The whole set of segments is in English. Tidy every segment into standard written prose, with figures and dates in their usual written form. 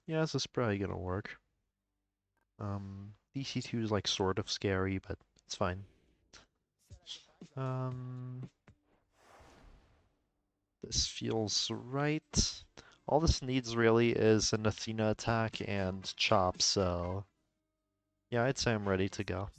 Yeah, this is probably gonna work. DC2 is like sort of scary, but it's fine. Um, this feels right. All this needs really is an Athena attack and chop, so yeah, I'd say I'm ready to go.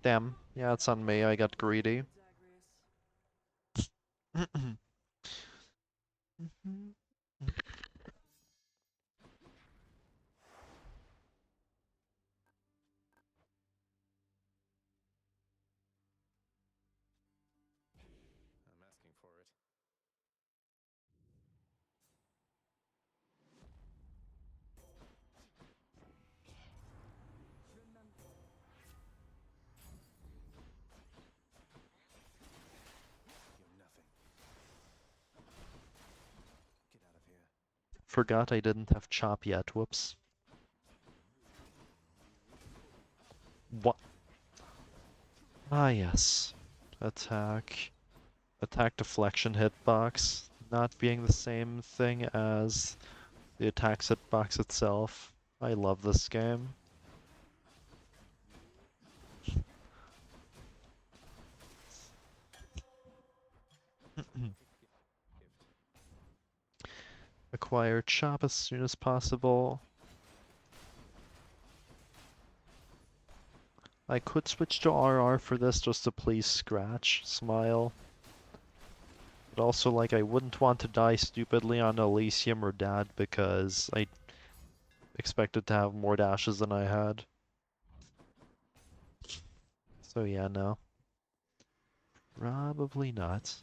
Damn. Yeah, it's on me. I got greedy. I'm asking for it. You're nothing. Get out of here. Forgot I didn't have chop yet. Whoops. What? Ah, yes. Attack. Attack deflection hitbox. Not being the same thing as the attack hitbox itself. I love this game. Acquire chop as soon as possible. I could switch to RR for this just to please Scratch, Smile. But also, like, I wouldn't want to die stupidly on Elysium or Dad because I expected to have more dashes than I had. So yeah, no. Probably not.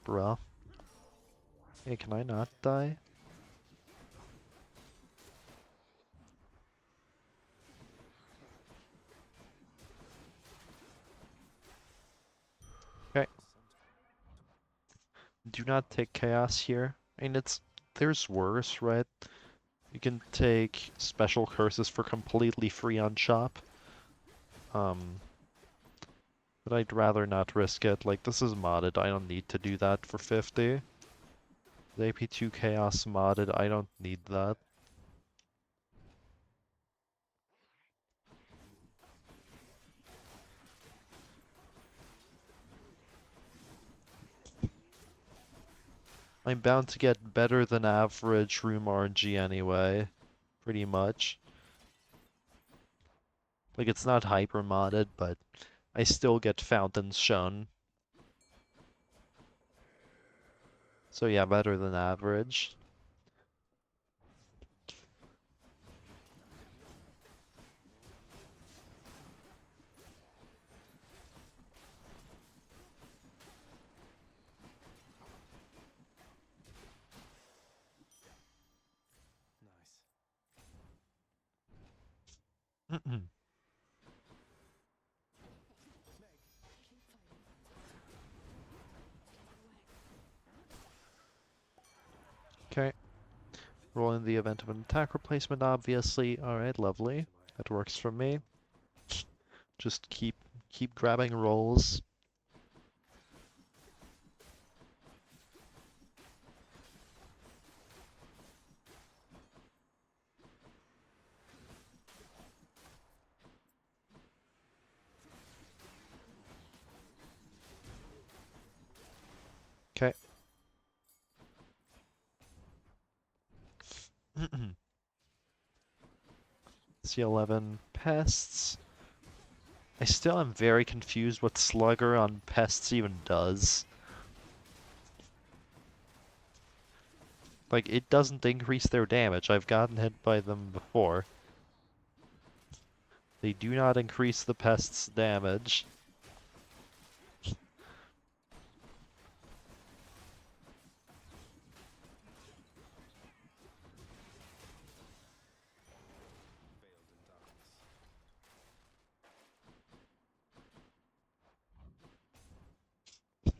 Bruh. Hey, can I not die? Okay. Do not take chaos here. I mean, there's worse, right? You can take special curses for completely free on chop. But I'd rather not risk it. Like, this is modded. I don't need to do that for 50. The AP2 chaos modded. I don't need that. I'm bound to get better than average room RNG anyway. Pretty much. Like, it's not hyper modded, but I still get fountains shown. So yeah, better than average. Nice. Okay. Roll in the event of an attack replacement, obviously. Alright, lovely. That works for me. Just keep grabbing rolls. Okay. C11 pests. I still am very confused what Slugger on pests even does. Like, it doesn't increase their damage. I've gotten hit by them before. They do not increase the pest's damage.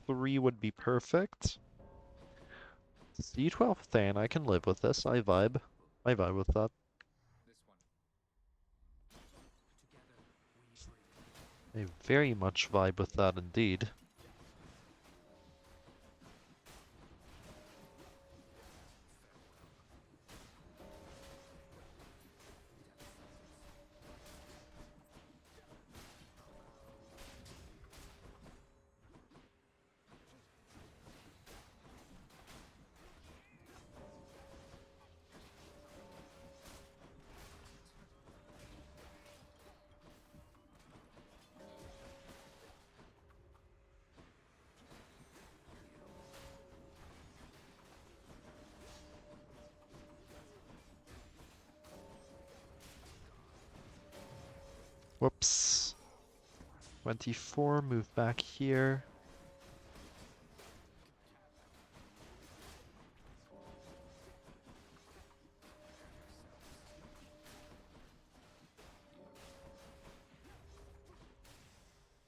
3 would be perfect. C12 Thane, I can live with this. I vibe. I vibe with that. I very much vibe with that indeed. Whoops. 24, move back here.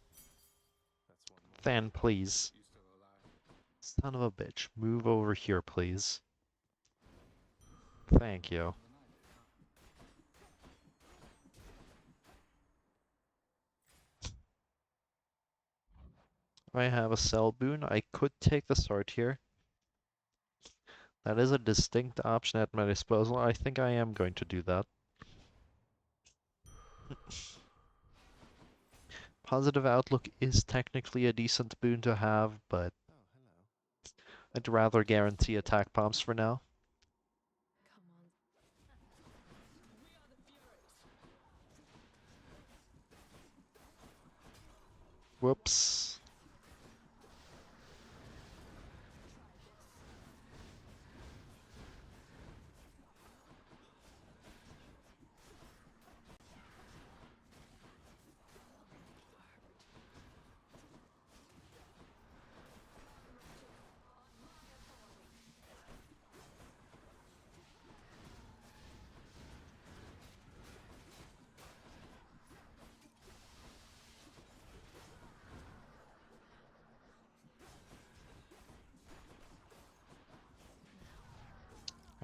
That's one more. Than, please. You still alive? Son of a bitch. Move over here, please. Thank you. I have a cell boon. I could take the sword here. That is a distinct option at my disposal. I think I am going to do that. Positive outlook is technically a decent boon to have, but Oh, hello. I'd rather guarantee attack bombs for now. Come on. We are the Furies. Whoops.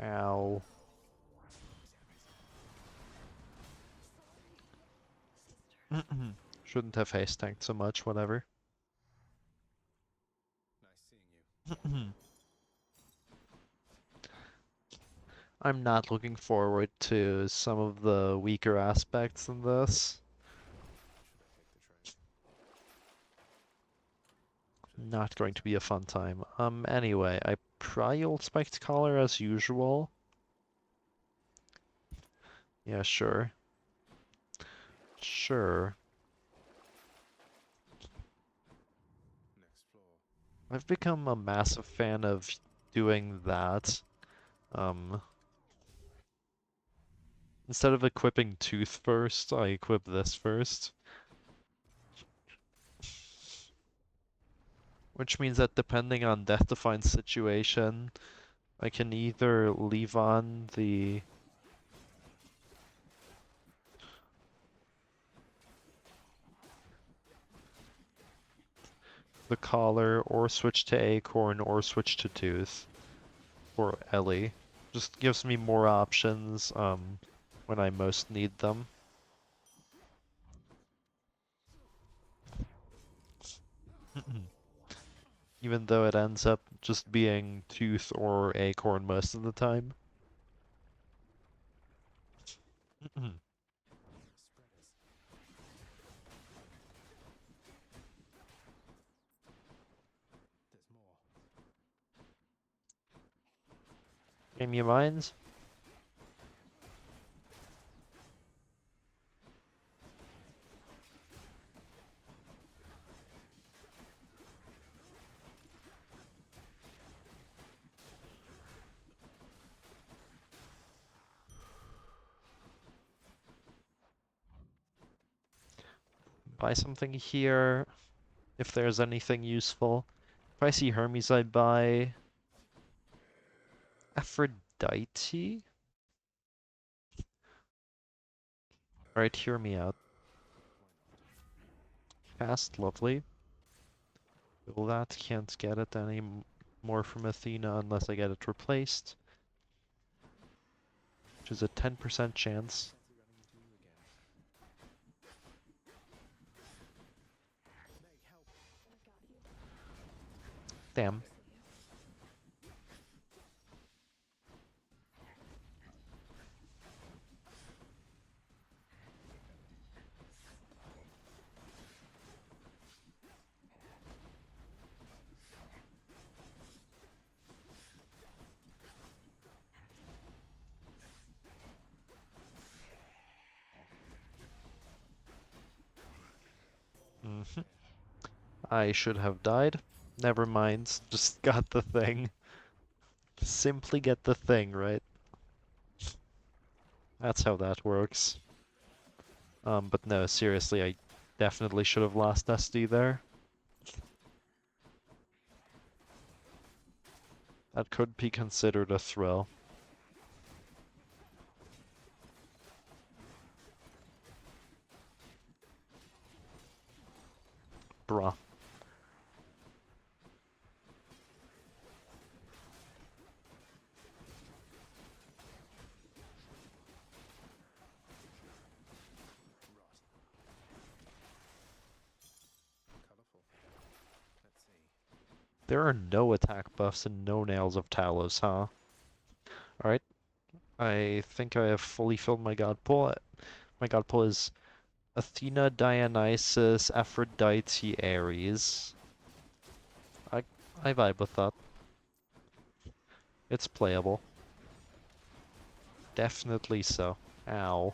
Ow. Shouldn't have haste tanked so much, whatever. Nice seeing you. I'm not looking forward to some of the weaker aspects in this. Should I take the train? Not going to be a fun time. Anyway, I probably old spiked collar as usual. Yeah, sure. Sure. Next floor. I've become a massive fan of doing that. Instead of equipping Tooth first, I equip this first. Which means that depending on death-defying situation, I can either leave on the collar, or switch to Acorn, or switch to Tooth. Or Ellie. Just gives me more options, when I most need them. Even though it ends up just being Tooth or Acorn most of the time. Spreaders. There's more. Game you minds? Buy something here, if there's anything useful. If I see Hermes, I buy Aphrodite? Alright, hear me out. Cast, lovely. Well, that can't get it any more from Athena unless I get it replaced. Which is a 10% chance. Fancy running into you again. Meg, help! I got you. Damn. I should have died. Never mind, just got the thing. Simply get the thing, right? That's how that works. But no, seriously, I definitely should have lost SD there. That could be considered a throw. Bruh. Colourful. Let's see. There are no attack buffs and no Nails of Talos, huh? Alright, I think I have fully filled my god pool. My god pool is Athena, Dionysus, Aphrodite, Ares. I I vibe with that. It's playable. Definitely so. Ow.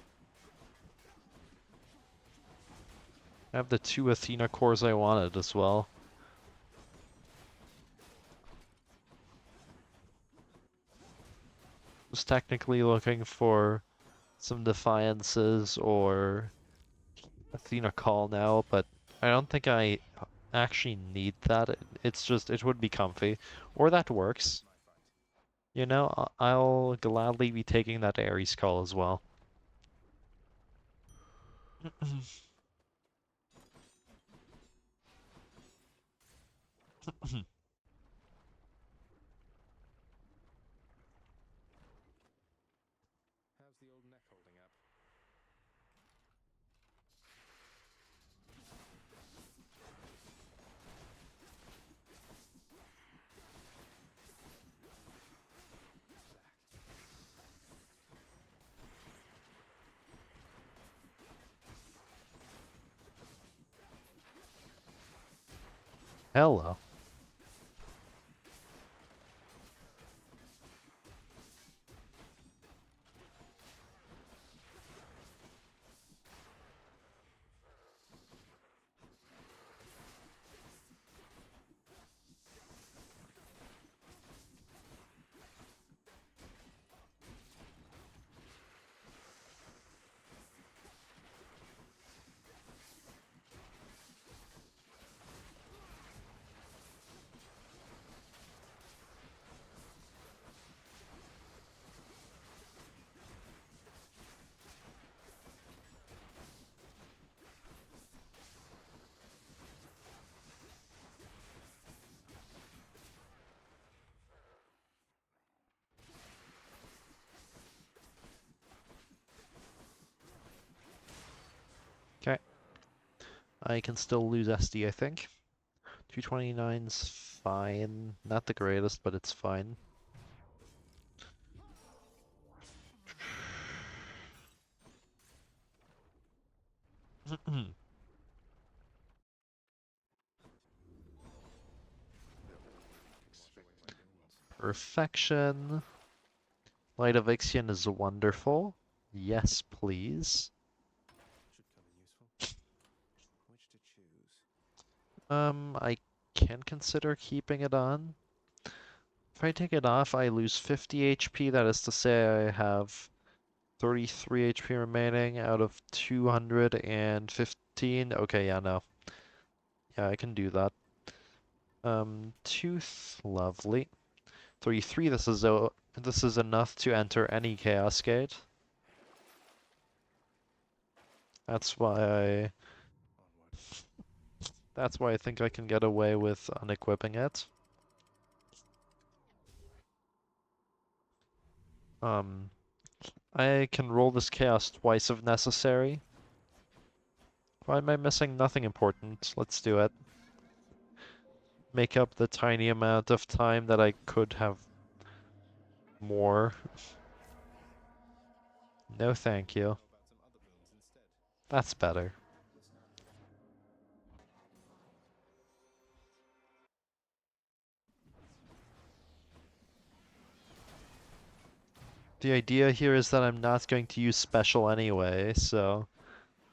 I have the 2 Athena cores I wanted as well. Was technically looking for some Defiances or Athena Call now, but I don't think I actually need that. It's just, it would be comfy. Or that works. My fight. You know, I'll gladly be taking that Ares Call as well. How's the old neck holding up? Hello. Okay. I can still lose SD, I think. 229's fine. Not the greatest, but it's fine. Wash away my wounds. Perfection. Light of Ixion is wonderful. Yes, please. Should come in useful. Which to choose? I can consider keeping it on. If I take it off, I lose 50 HP. That is to say I have 33 HP remaining out of 215. Okay, yeah, no. Yeah, I can do that. Tooth, lovely. 33, this is enough to enter any Chaos Gate. That's why I Onward. that's why I think I can get away with unequipping it. Um, I can roll this Chaos twice if necessary. Why am I missing? Nothing important. Let's do it. Make up the tiny amount of time that I could have more. No, thank you. How about some other boons instead? That's better. The idea here is that I'm not going to use special anyway, so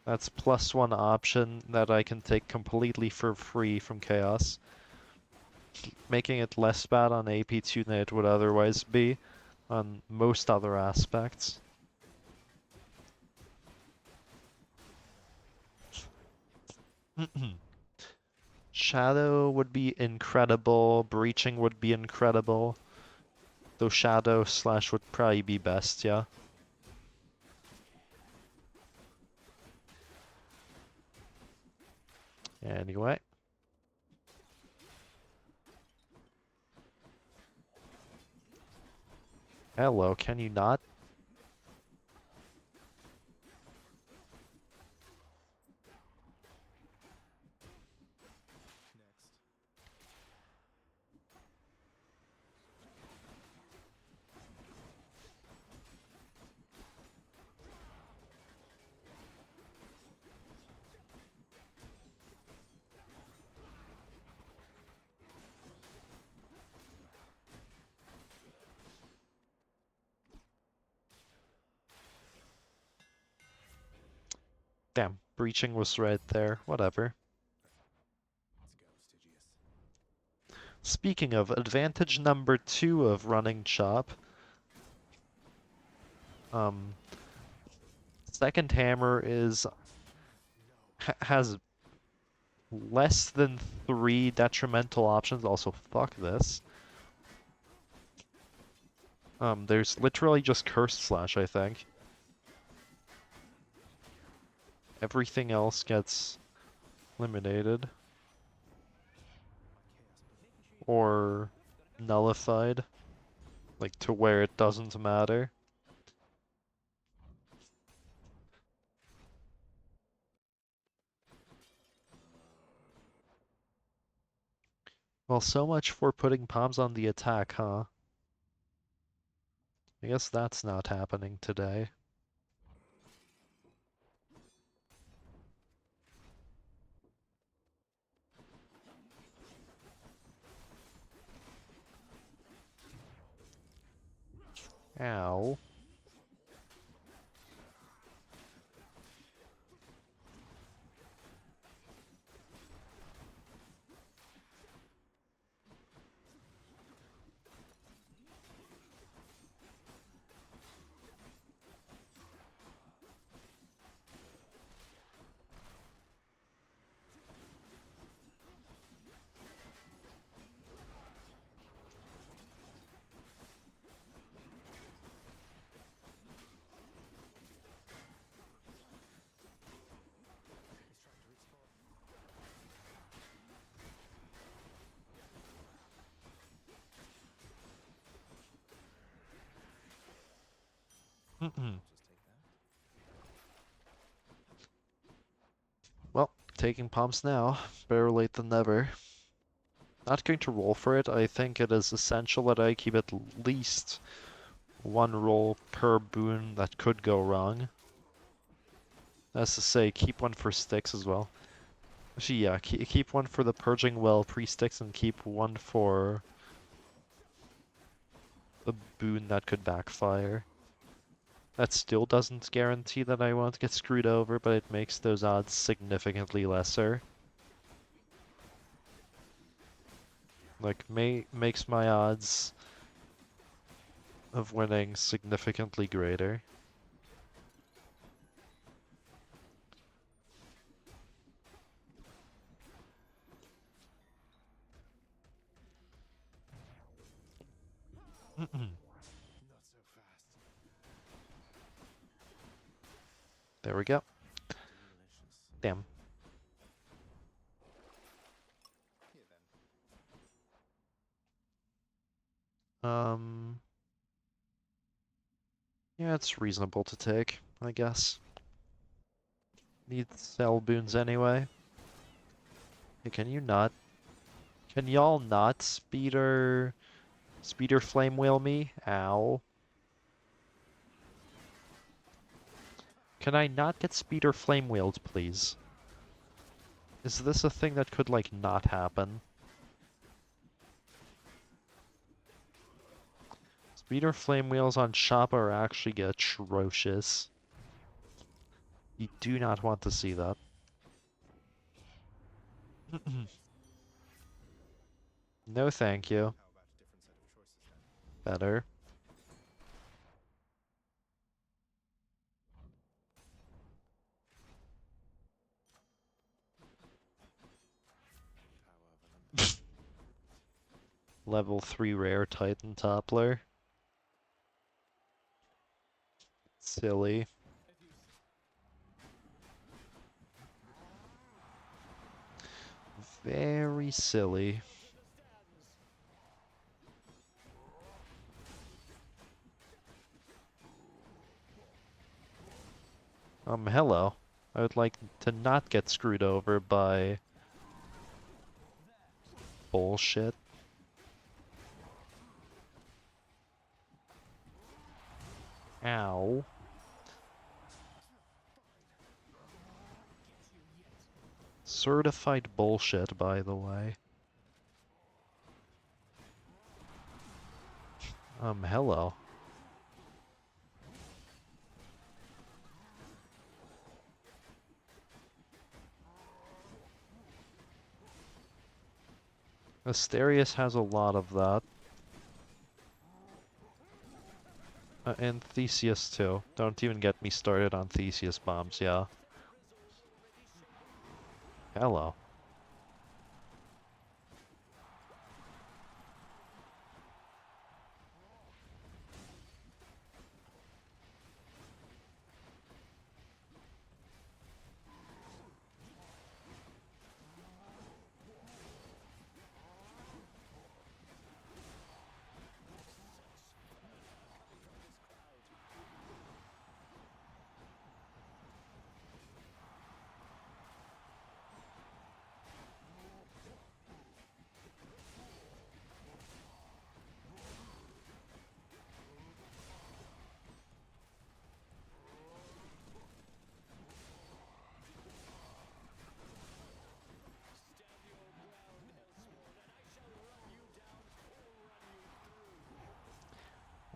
that's +1 option that I can take completely for free from Chaos, making it less bad on AP2 than it would otherwise be on most other aspects. Shadow would be incredible. Breaching would be incredible. Though Shadow slash would probably be best, yeah. Anyway. Hello, can you not? Damn, breaching was right there. Whatever. Let's go, Stygius. Speaking of, advantage number 2 of running Chop. Um, second hammer is has less than 3 detrimental options. Also, fuck this. There's literally just Cursed Slash, I think. Everything else gets eliminated. Or nullified. Like, to where it doesn't matter. Well, so much for putting palms on the attack, huh? I guess that's not happening today. Ow. Well, taking pumps now. Better late than never. Not going to roll for it. I think it is essential that I keep at least one roll per boon that could go wrong. That's to say, keep one for sticks as well. Actually, yeah, keep one for the Purging Well pre-sticks and keep one for the boon that could backfire. That still doesn't guarantee that I won't get screwed over, but it makes those odds significantly lesser. Like, makes my odds of winning significantly greater. Not so fast. There we go. Delicious. Damn. Here then. Yeah, it's reasonable to take, I guess. Need cell boons anyway. Hey, can you not? Can y'all not speeder flame wheel me? Ow. Can I not get speeder flame wheeled, please? Is this a thing that could, like, not happen? Speeder flame wheels on Choppa are actually atrocious. You do not want to see that. No thank you. How about a different set of choices then? Better. Level 3 rare Titan Toppler. Silly. Very silly. Hello. I would like to not get screwed over by bullshit. Ow. Certified bullshit, by the way. Hello. Asterius has a lot of that. And Theseus too. Don't even get me started on Theseus bombs, yeah. Hello.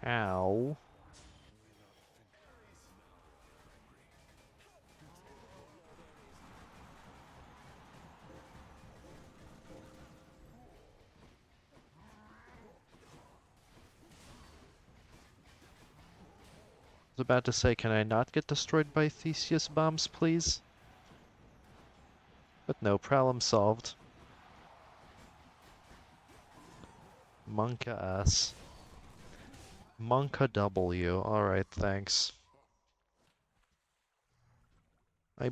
Ow. I was about to say, can I not get destroyed by Theseus bombs, please? But no, problem solved. Monka S. Monka W. Alright, thanks. I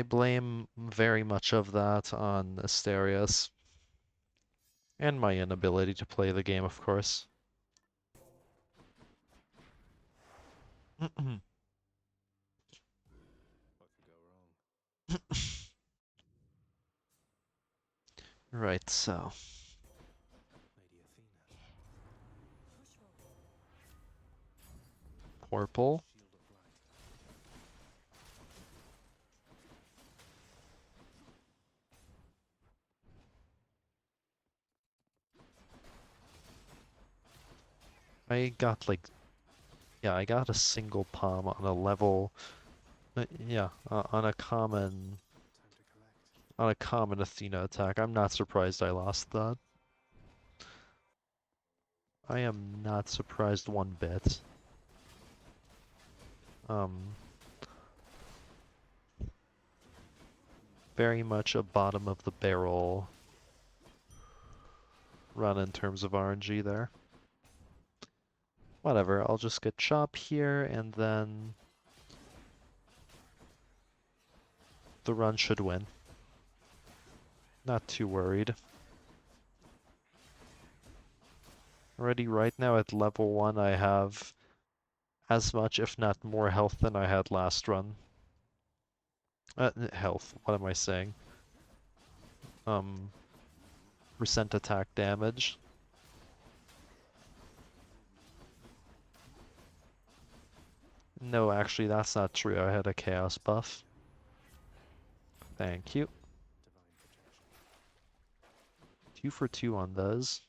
blame very much of that on Asterius. And my inability to play the game, of course. What could go wrong? Right, so. Lady Athena. Purple. Shield of light. I got like, yeah, I got a single palm on a level, yeah, on a common, Time to collect. on a common Athena attack. I'm not surprised I lost that. I am not surprised one bit. Very much a bottom of the barrel run in terms of RNG there. Whatever, I'll just get chop here and then the run should win. Not too worried. Already right now at level 1 I have as much if not more health than I had last run. Health, what am I saying? Percent attack damage. No, actually that's not true. I had a chaos buff. Thank you. Divine protection. 2 for 2 on those.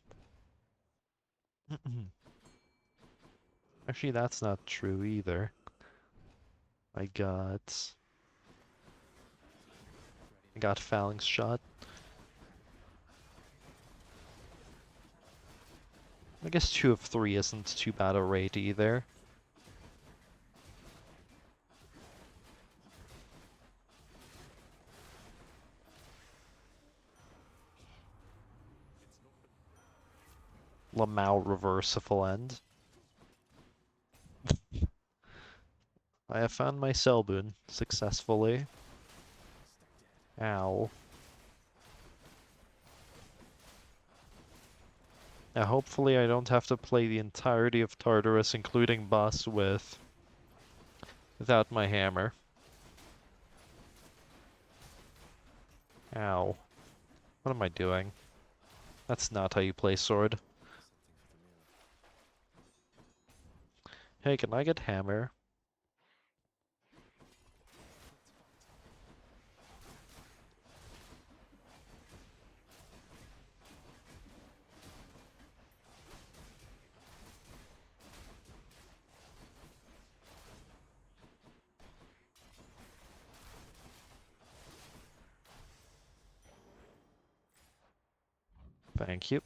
Actually, that's not true either. I got phalanx shot. I guess 2 of 3 isn't too bad a rate either. Lamau reverse if will end. I have found my Selbun successfully. Ow. Now hopefully I don't have to play the entirety of Tartarus, including boss without my hammer. Ow. What am I doing? That's not how you play sword. Hey, can I get hammer? Thank you.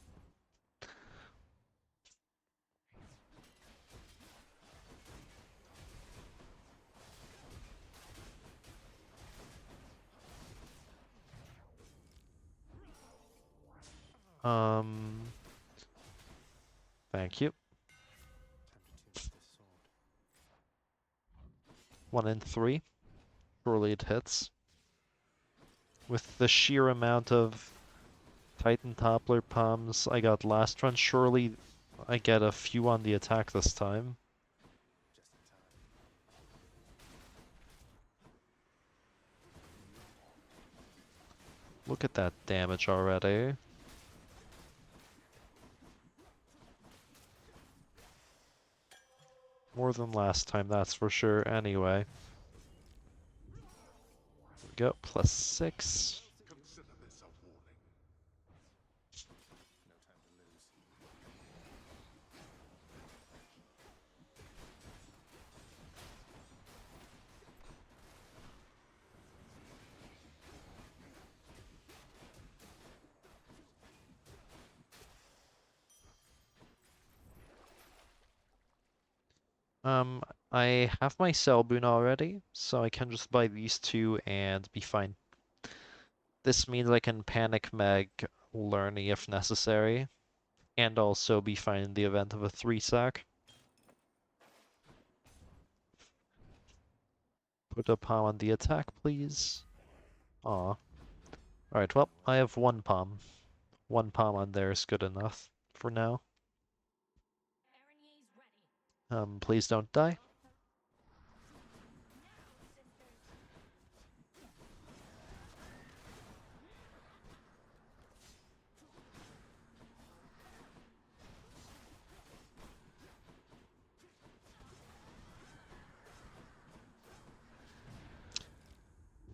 Thank you. Time to tune up this sword. 1 in 3. Surely it hits. With the sheer amount of Titan Toppler palms I got last run, surely I get a few on the attack this time. Just in time. Look at that damage already. More than last time, that's for sure. Anyway. Here we go, +6. Consider this a warning. No time to lose. I have my Selbun already, so I can just buy these two and be fine. This means I can panic meg Lerny if necessary, and also be fine in the event of a 3-sack. Put a palm on the attack, please. Aw. Alright, well, I have 1 palm. 1 palm on there is good enough for now. Please don't die.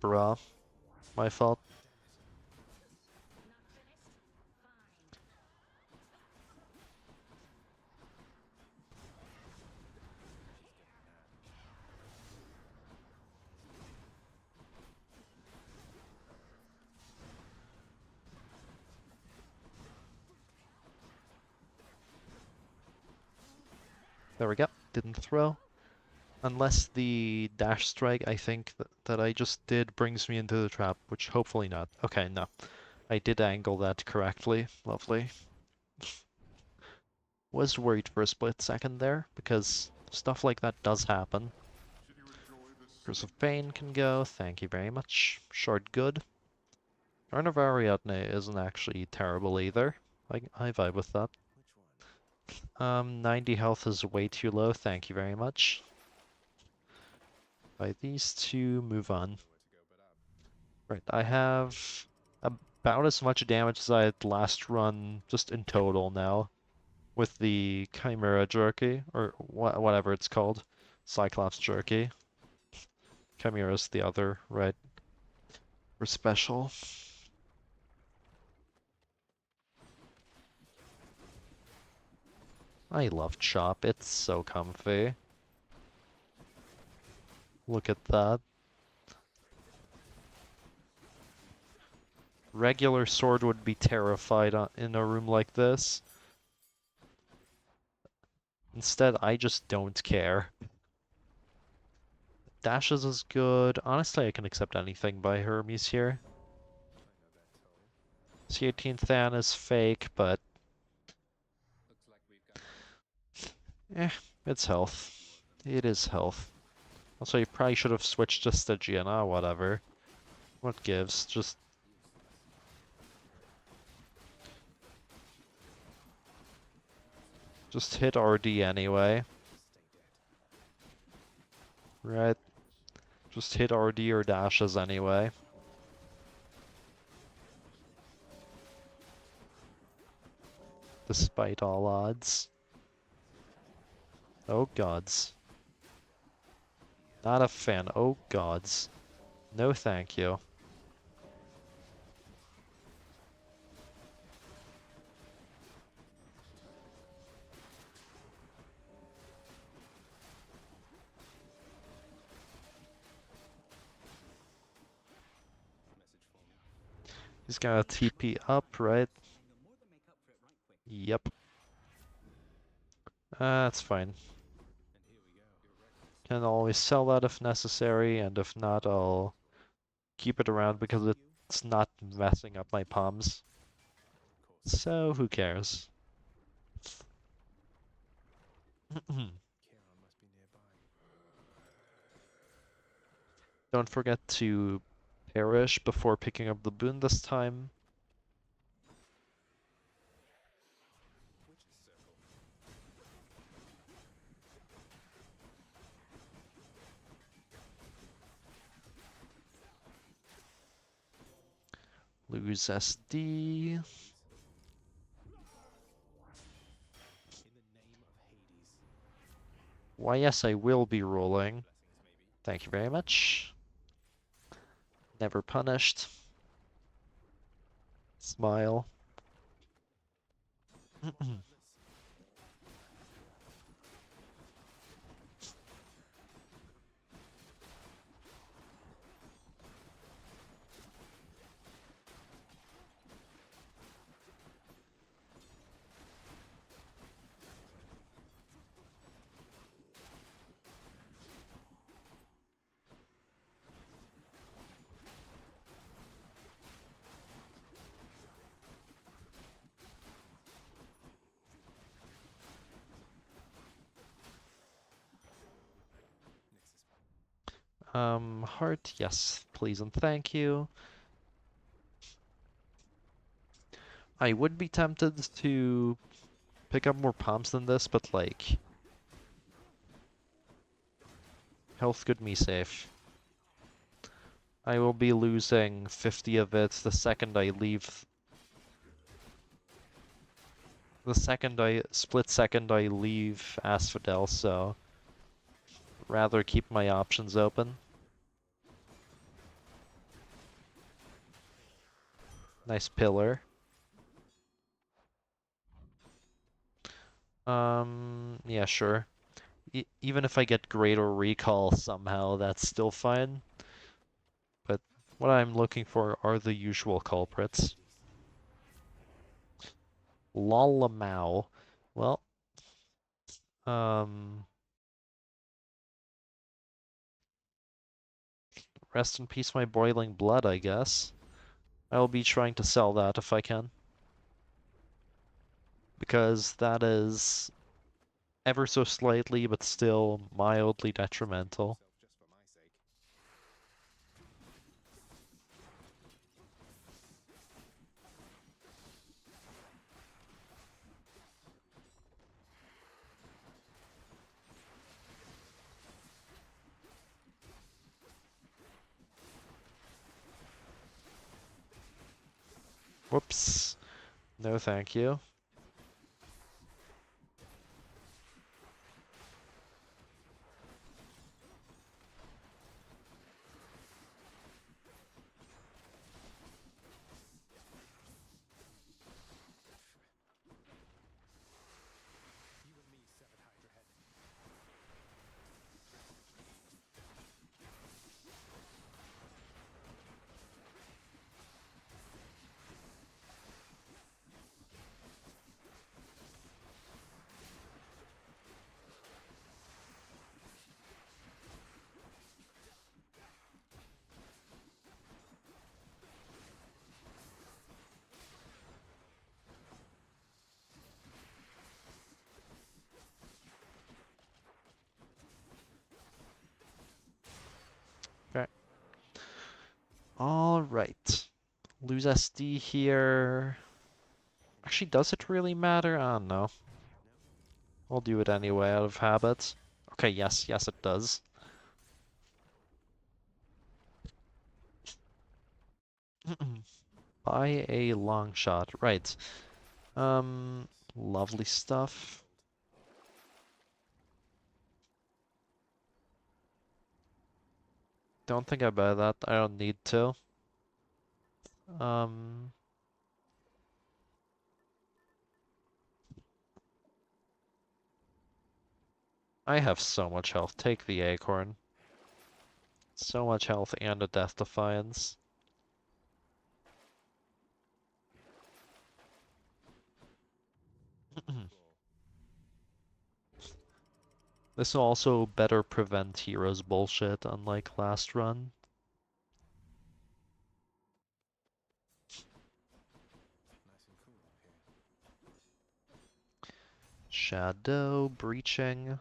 Bruh. My fault. There we go. Didn't throw. Unless the dash strike, I think, that I just did brings me into the trap, which hopefully not. Okay, no. I did angle that correctly. Lovely. Was worried for a split second there, because stuff like that does happen. Should you enjoy this? Curse of Pain can go, thank you very much. Short good. Urn of Ariadne isn't actually terrible either. I vibe with that. Which one? 90 health is way too low, thank you very much. By these two, move on. Nowhere to go but up. Right, I have about as much damage as I had last run, just in total now, with the Chimera Jerky, or whatever it's called. Cyclops Jerky. Chimera's the other, right? For special. I love Chop, it's so comfy. Look at that. Regular sword would be terrified in a room like this. Instead, I just don't care. Dashes is good. Honestly, I can accept anything by Hermes here. I know that toll. C18 Than is fake, but Eh, it's health. It is health. Also, you probably should have switched to Stygian. Ah, whatever. What gives? Just hit RD anyway. Right? Just hit RD or dashes anyway. Despite all odds. Oh gods. Not a fan. Oh gods. No thank you. He's got a TP up, right? Yep. That's fine. Can always sell that if necessary, and if not, I'll keep it around because it's not messing up my palms. So, who cares? Charon must be nearby. Don't forget to perish before picking up the boon this time. Witch's circle. Lose SD. In the name of Hades. Why, yes, I will be rolling. Blessings, maybe. Thank you very much. Never punished. Smile. Madness. Heart, yes, please and thank you. I would be tempted to pick up more palms than this, but like, health could me safe. I will be losing 50 of it the second I leave. Split second I leave Asphodel, so rather keep my options open. Nice pillar. Yeah, sure. Even if I get greater recall somehow, that's still fine. But what I'm looking for are the usual culprits. Lalamau. Well, rest in peace, my boiling blood, I guess. I'll be trying to sell that if I can. Because that is ever so slightly, but still mildly detrimental. Just for my sake. Whoops. No thank you. You and me, severed Hydra head. Okay. Alright. Lose SD here. Actually, does it really matter? I don't know. We'll do it anyway out of habit. Okay, yes, yes it does. Buy a long shot. Right. Um, lovely stuff. Don't think I buy that. I don't need to. Um, I have so much health. Take the acorn. So much health and a death defiance. This will also better prevent heroes bullshit, unlike last run. Nice and cool up here. Shadow breaching.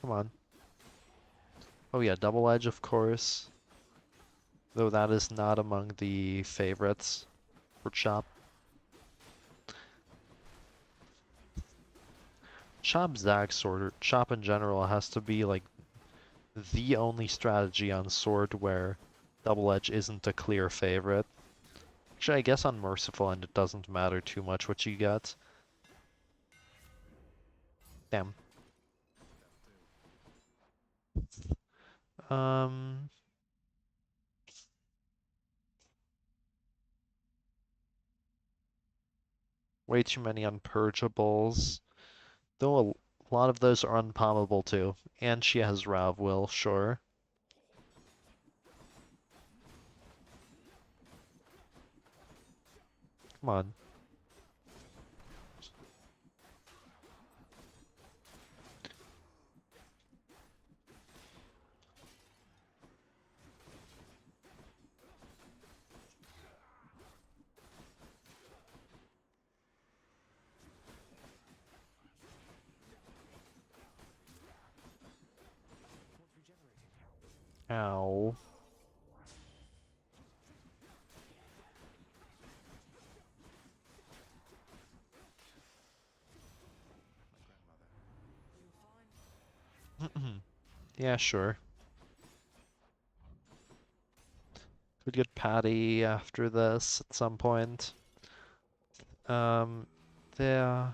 Come on. Oh yeah, double edge of course. Though that is not among the favorites for Chop. Chop zagsword, or Chop in general, has to be like the only strategy on sword where double edge isn't a clear favorite. Actually, I guess on Merciful End it doesn't matter too much what you get. Damn. Um, way too many unpurgables. Though a lot of those are unpalmable too. And she has Rav Will, sure. Come on. What's regenerating? Ow. My grandmother. Yeah, sure. Could get Patty after this at some point. Um, there.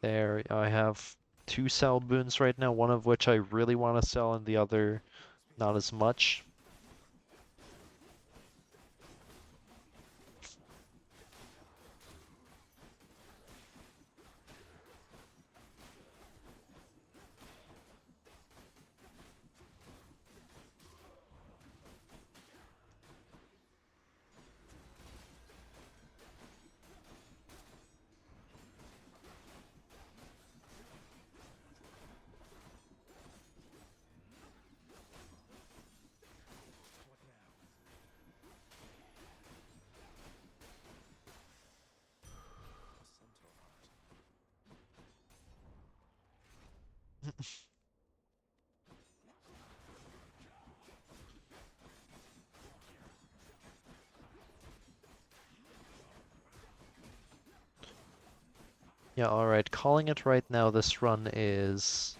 There, I have two sell boons right now, one of which I really want to sell and the other not as much. What now? A centaur heart. Yeah, alright, calling it right now, this run is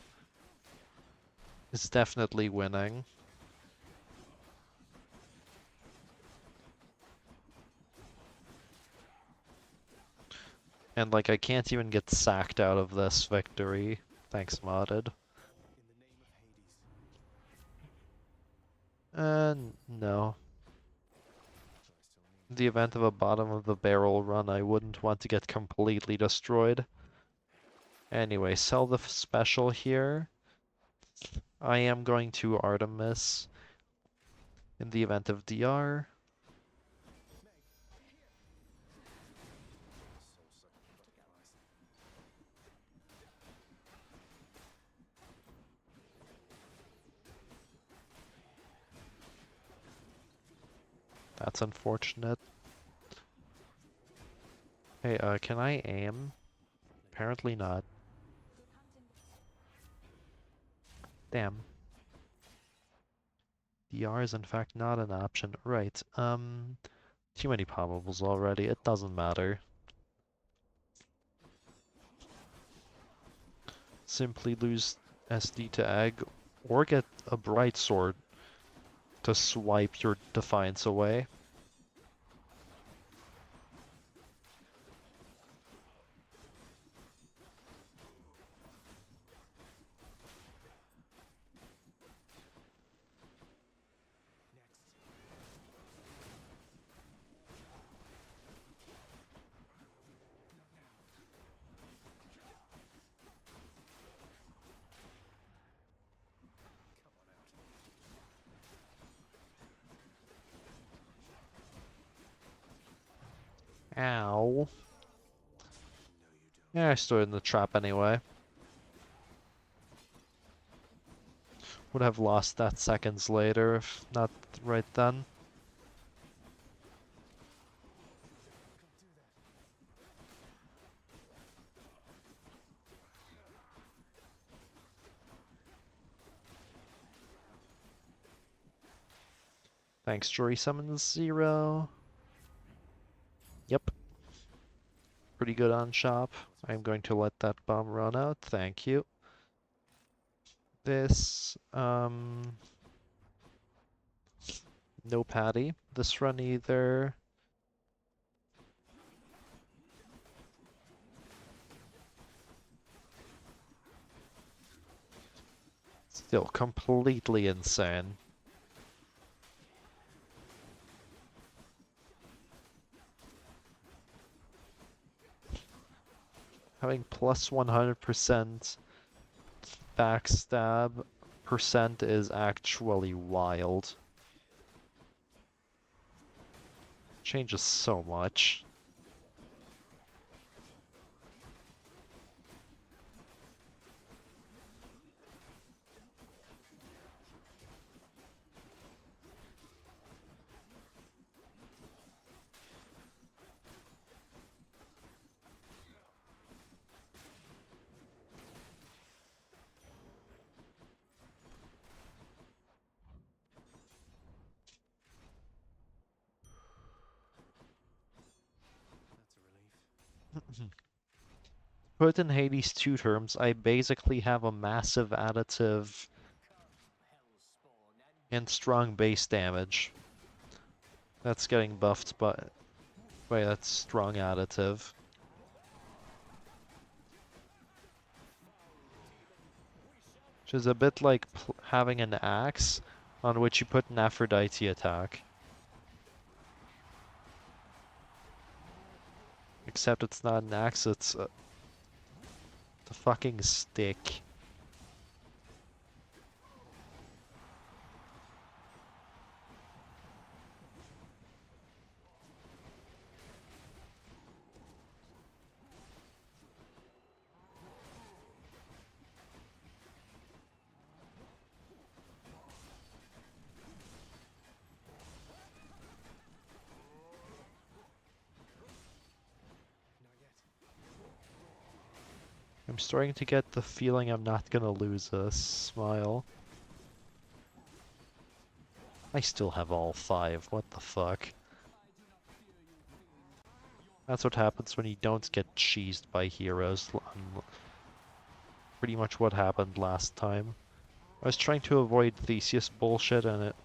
definitely winning. And like I can't even get sacked out of this victory. Thanks, modded. In the name of Hades. No. That's what I still need. In the event of a bottom of the barrel run, I wouldn't want to get completely destroyed. Anyway, sell the special here. I am going to Artemis in the event of DR. Meg, here. Soul sucking butterflies. That's unfortunate. Hey, can I aim? Apparently not. Good hunting. Damn. DR is in fact not an option. Right, too many pommables already, it doesn't matter. Simply lose SD to egg, or get a bright sword to swipe your defiance away. Ow. Yeah, I stood in the trap anyway. Would have lost that seconds later if not right then. Thanks, Jory Summons 0. Yep. Pretty good on shop. I'm going to let that bomb run out. Thank you. This, no patty. This run either. Still completely insane. Having plus 100% backstab percent is actually wild. Changes so much. That's a relief. Put in Hades' 2 terms, I basically have a massive additive and strong base damage. That's getting buffed by that strong additive. Which is a bit like having an axe on which you put an Aphrodite attack. Except it's not an axe, it's the fucking stick. I'm starting to get the feeling I'm not gonna lose this. Smile. I still have all 5, what the fuck? That's what happens when you don't get cheesed by heroes. Pretty much what happened last time. I was trying to avoid Theseus bullshit and it,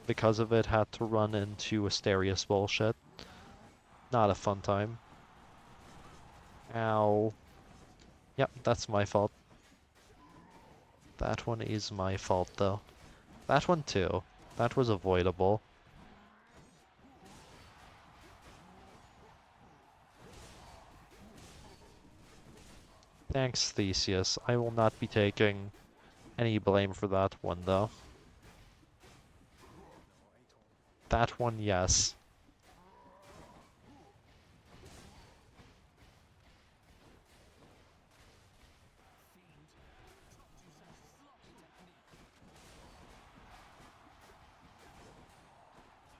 because of it, had to run into Asterius bullshit. Not a fun time. Ow. Yep, that's my fault. That one is my fault, though. That one, too. That was avoidable. Thanks, Theseus. I will not be taking any blame for that one, though. That one, yes.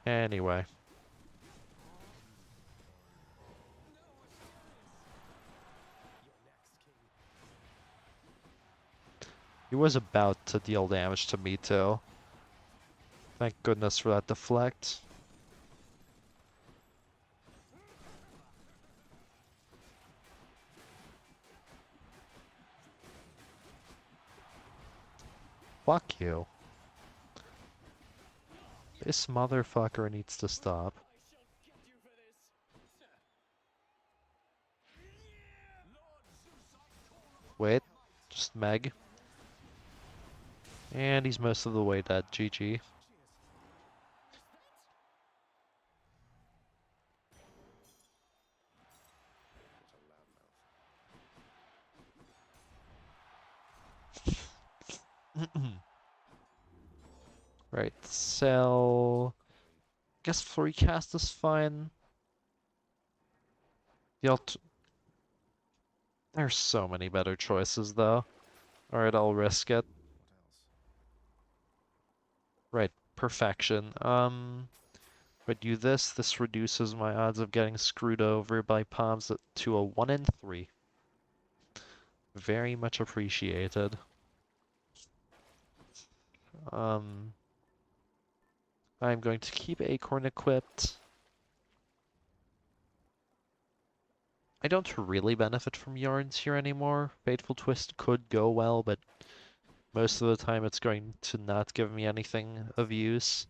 Anyway. He was about to deal damage to me too. Thank goodness for that deflect. Fuck you. This motherfucker needs to stop. Wait, just Meg. And he's most of the way dead. GG. Right, sell. Guess free cast is fine. There's so many better choices though. Alright, I'll risk it. Right, perfection. If I do this, this reduces my odds of getting screwed over by palms to a 1 in 3. Very much appreciated. I'm going to keep Acorn equipped. I don't really benefit from yarns here anymore. Fateful Twist could go well, but most of the time it's going to not give me anything of use.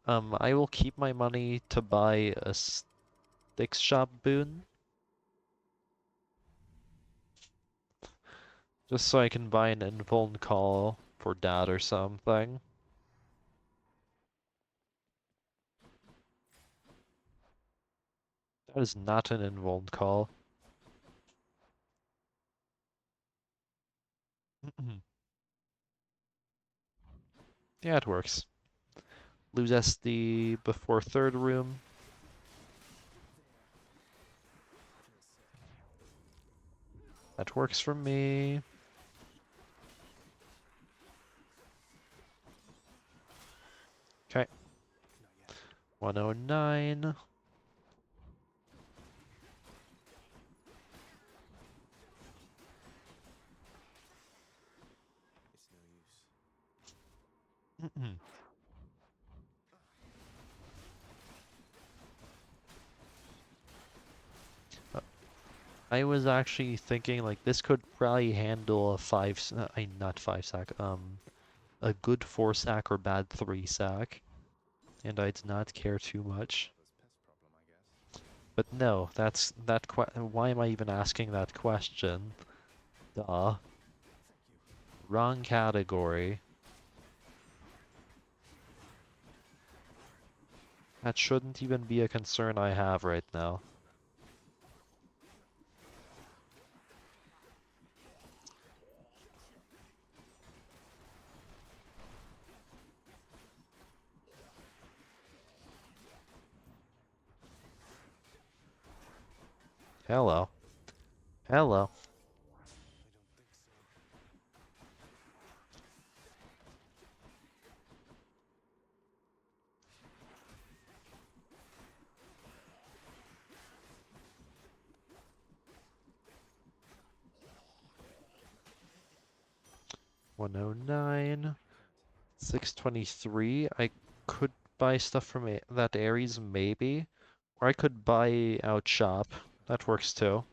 I will keep my money to buy a Sticks Shop boon. Just so I can buy an invuln call for Dad or something. That is not an invuln call. Yeah, it works. Lose SD before third room. That works for me. Okay. 109. It's no use. I was actually thinking like this could probably handle a not 5 sack, a good 4 sack or bad 3 sack, and I did not care too much. But no, why am I even asking that question? Duh. Wrong category. That shouldn't even be a concern I have right now. Hello. Hello. I don't think so. 109. 623. I could buy stuff from that Ares, maybe. Or I could buy out shop. That works too.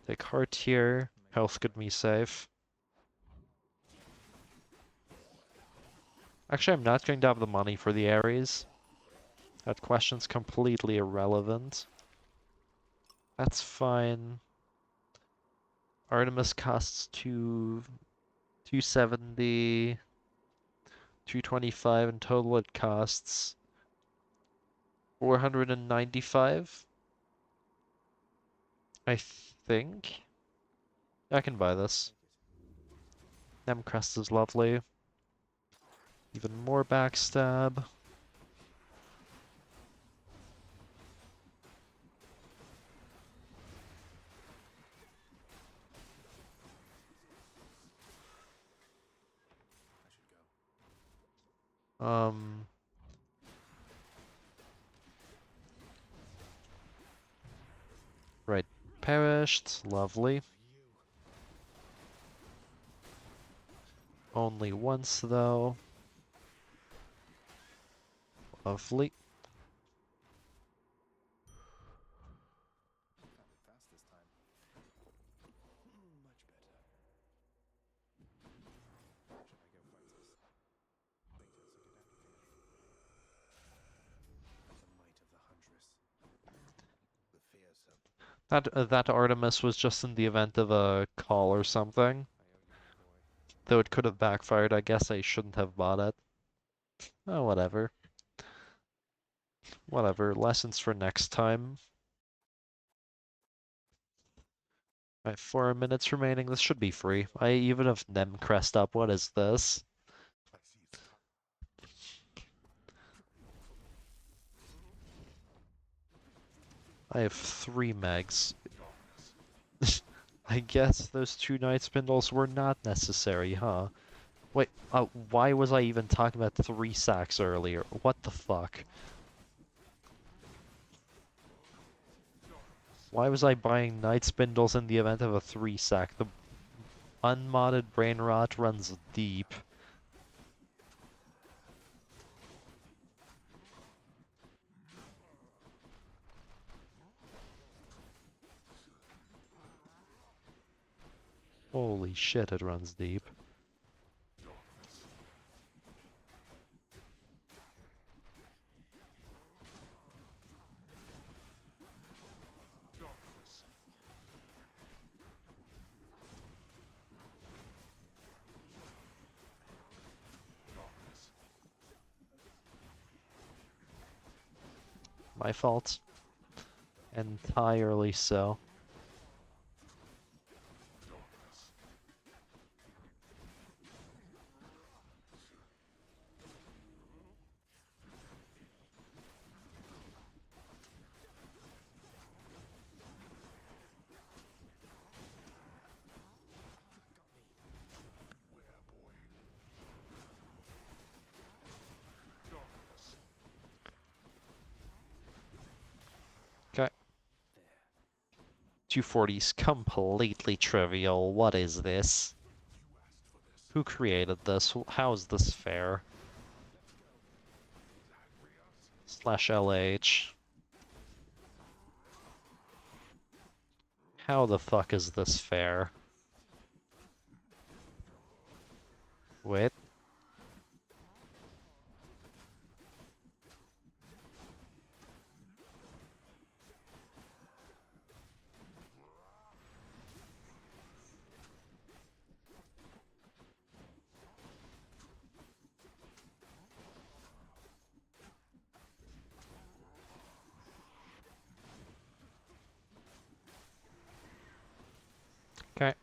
Take heart here. Health could be safe. Actually, I'm not going to have the money for the Ares. That question's completely irrelevant. That's fine. Artemis costs 270. 225 in total it costs 495. I think. I can buy this. Nemcrest is lovely. Even more backstab. I should go. Right, perished. Lovely. Only once, though. Lovely. Found it fast this time. Much better. Should I go fight some satyrs and get out of here? The might of the huntress. The fearsome. That Artemis was just in the event of a call or something. I owe you, my boy. Though it could have backfired, I guess I shouldn't have bought it. Oh, whatever. Whatever. Lessons for next time. Alright, 4 minutes remaining. This should be free. I even have Nem crest up. What is this? I see its color. I have 3 megs. Darkness. I guess those 2 night spindles were not necessary, huh? Wait, why was I even talking about 3 sacks earlier? What the fuck? Why was I buying night spindles in the event of a 3 sack? The unmodded brain rot runs deep. Holy shit, it runs deep. Darkness. Darkness. My fault. Entirely so. Darkness. Beware, boy. Darkness. 'Kay. 240's completely trivial. What is this? You asked for this. Who created this? How is this fair? Zagreus. /LH. How the fuck is this fair? Wait. Okay.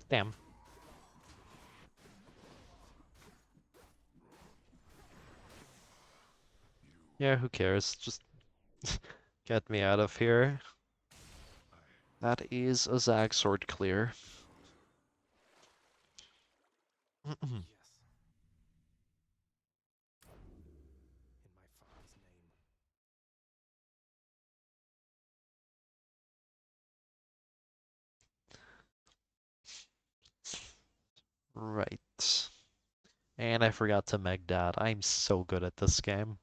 Damn. Yeah, who cares? Just get me out of here. That is a zagsword clear. Yes. In my father's name. Right. And I forgot to meg dad. I'm so good at this game.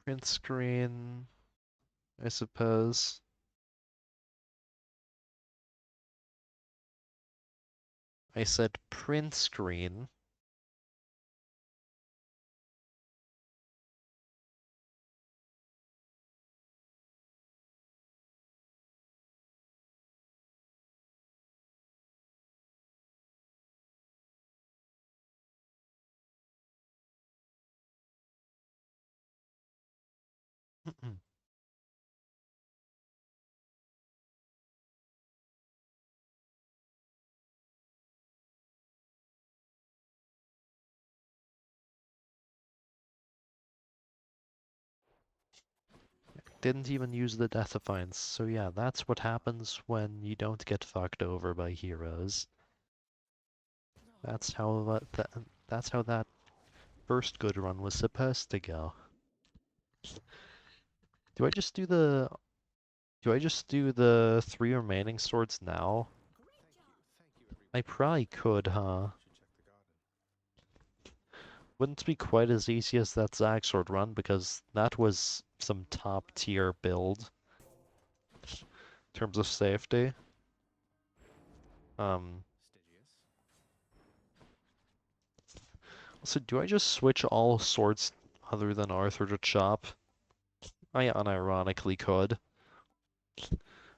Print screen, I suppose. I said print screen. Didn't even use the Death Defiance, so yeah, that's what happens when you don't get fucked over by heroes. That's how that's how that first good run was supposed to go. Do I just do the three remaining swords now? I probably could, huh? Should check the garden. Wouldn't be quite as easy as that zagsword run because that was some top tier build in terms of safety. Um, Stygius. so do I just switch all swords other than Arthur to chop? I unironically could.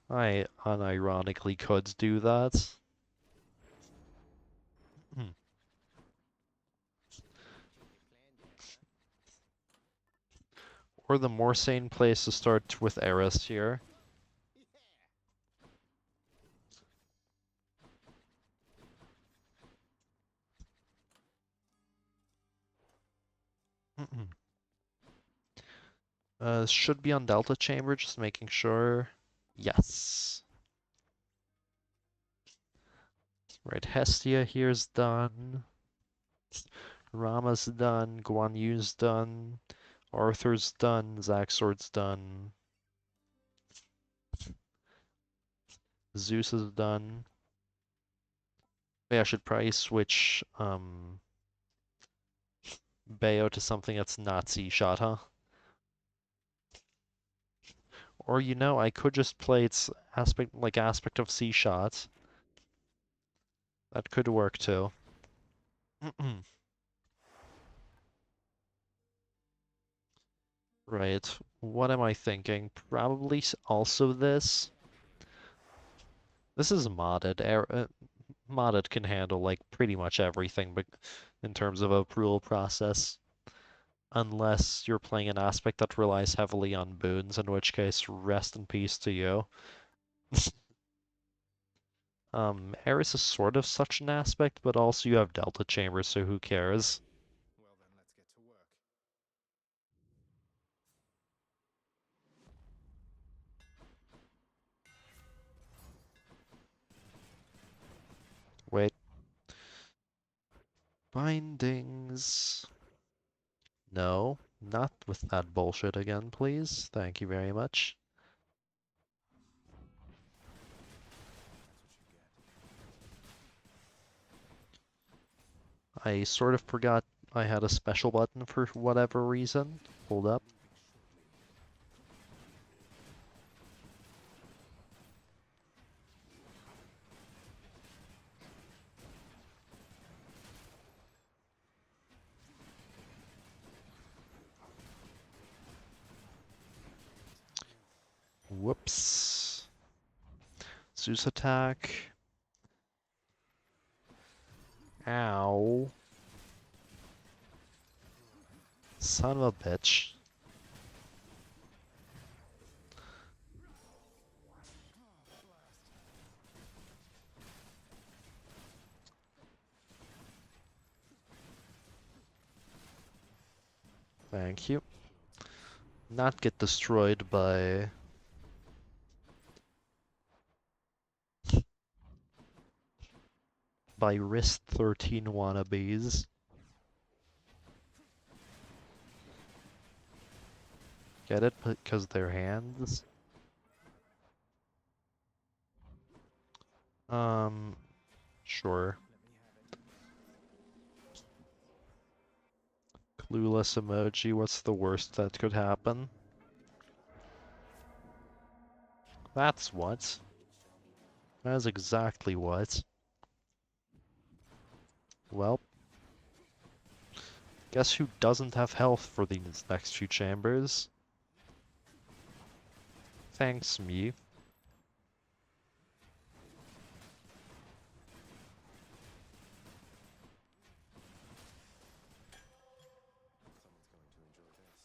I unironically could do that. Hmm. Or the more sane place to start with Eris here. Should be on Delta Chamber, just making sure. Yes. Right, Hestia here's done. Rama's done. Guan Yu's done. Arthur's done. Zagsword's done. Zeus is done. Yeah, I should probably switch Bayo to something that's not C-shot, huh? Or you know, I could just play its aspect of C-shot. That could work too. Right. What am I thinking? Probably also this. This is modded. Modded can handle like pretty much everything, but in terms of approval process, unless you're playing an aspect that relies heavily on boons, in which case, rest in peace to you. Eris is sort of such an aspect, but also you have Delta Chambers, so who cares? Well then, let's get to work. Wait. Bindings. No, not with that bullshit again, please. Thank you very much. That's what you get. I sort of forgot I had a special button for whatever reason. Hold up. Leaving Whoops. Zeus attack. Ow. Son of a bitch. Thank you. Not get destroyed by wrist 13 wannabes. Get it? Because they're hands? Sure. Clueless emoji, what's the worst that could happen? That's what. That is exactly what. Well, guess who doesn't have health for these next few chambers? Thanks, me. Someone's going to enjoy this.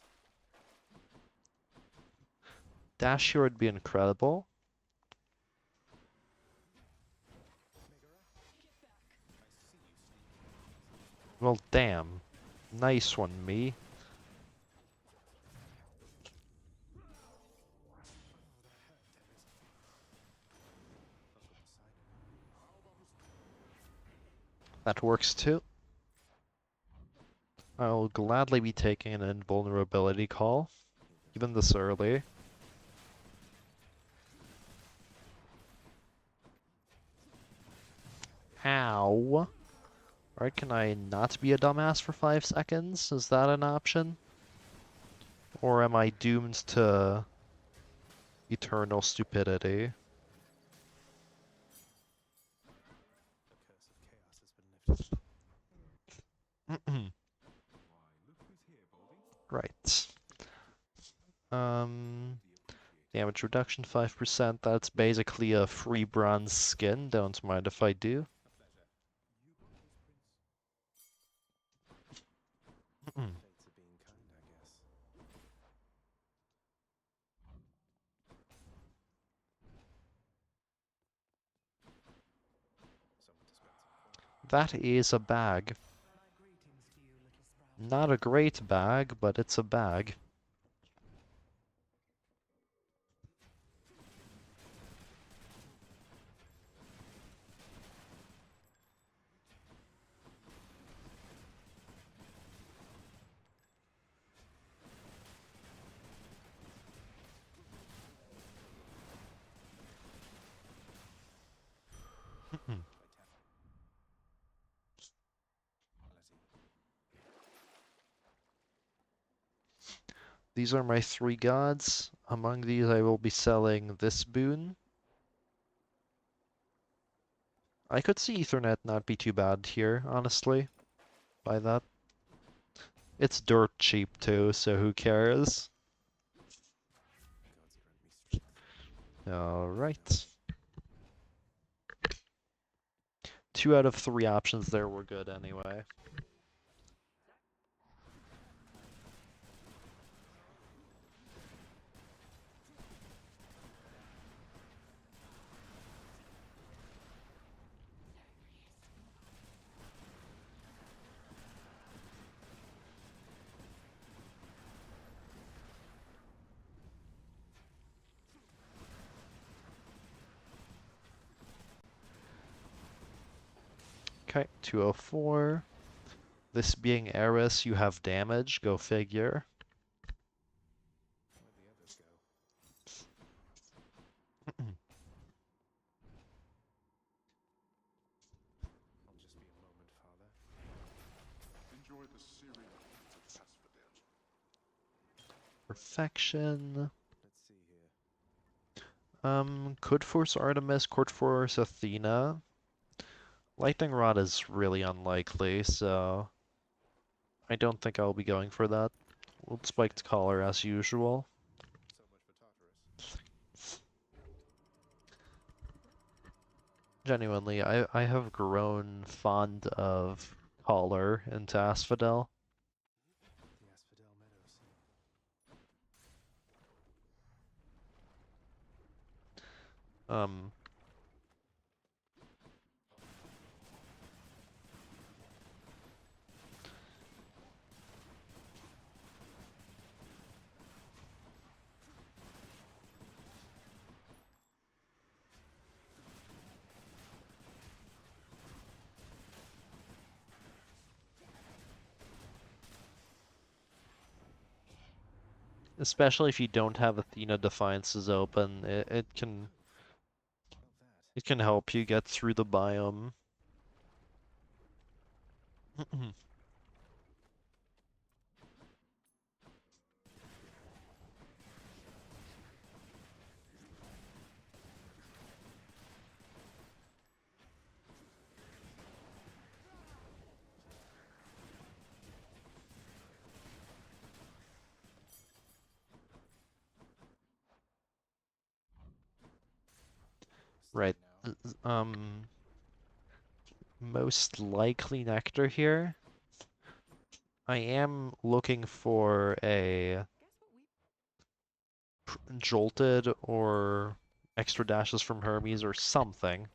Dash here would be incredible. Well, damn. Nice one, me. That works too. I'll gladly be taking an invulnerability call, even this early. Ow. Alright, can I not be a dumbass for 5 seconds? Is that an option? Or am I doomed to eternal stupidity? The curse of chaos has been lifted. Right. Damage reduction 5%. That's basically a free bronze skin. Don't mind if I do. Fates are being kind, I guess. Someone to spend some coin. That is a bag. Not a great bag, but it's a bag. These are my 3 gods. Among these I will be selling this boon. I could see Ethernet not be too bad here, honestly. By that. It's dirt cheap too, so who cares? Gods grant me strength. Alright. 2 out of 3 options there were good anyway. Okay, 204. This being Eris, you have damage, go figure. Where'd the others go? I'll just be a moment, Father. Enjoy the cereal of asphodel. Perfection. Let's see here. Could force Artemis, could force Athena. Lightning Rod is really unlikely, so I don't think I'll be going for that. We'll spiked collar as usual. So much for Tartarus. Genuinely, I have grown fond of collar into Asphodel. The Asphodel Meadows. Um, Especially if you don't have Athena Defiances open, it can help you get through the biome. Right. Most likely Nectar here. I am looking for a jolted or extra dashes from Hermes or something.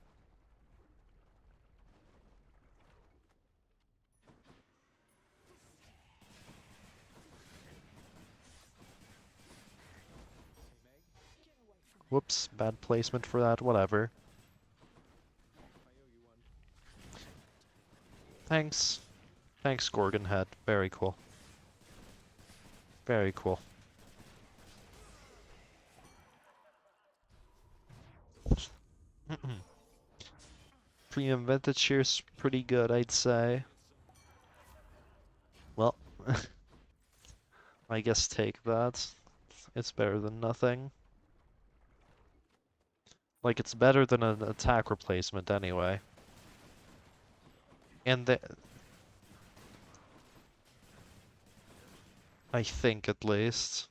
Whoops, bad placement for that, whatever. Thanks. Thanks, Gorgon Head. Very cool. Very cool. Premium vintage cheer's pretty good, I'd say. Well, I guess take that. It's better than nothing. Like, it's better than an attack replacement anyway. And I think at least.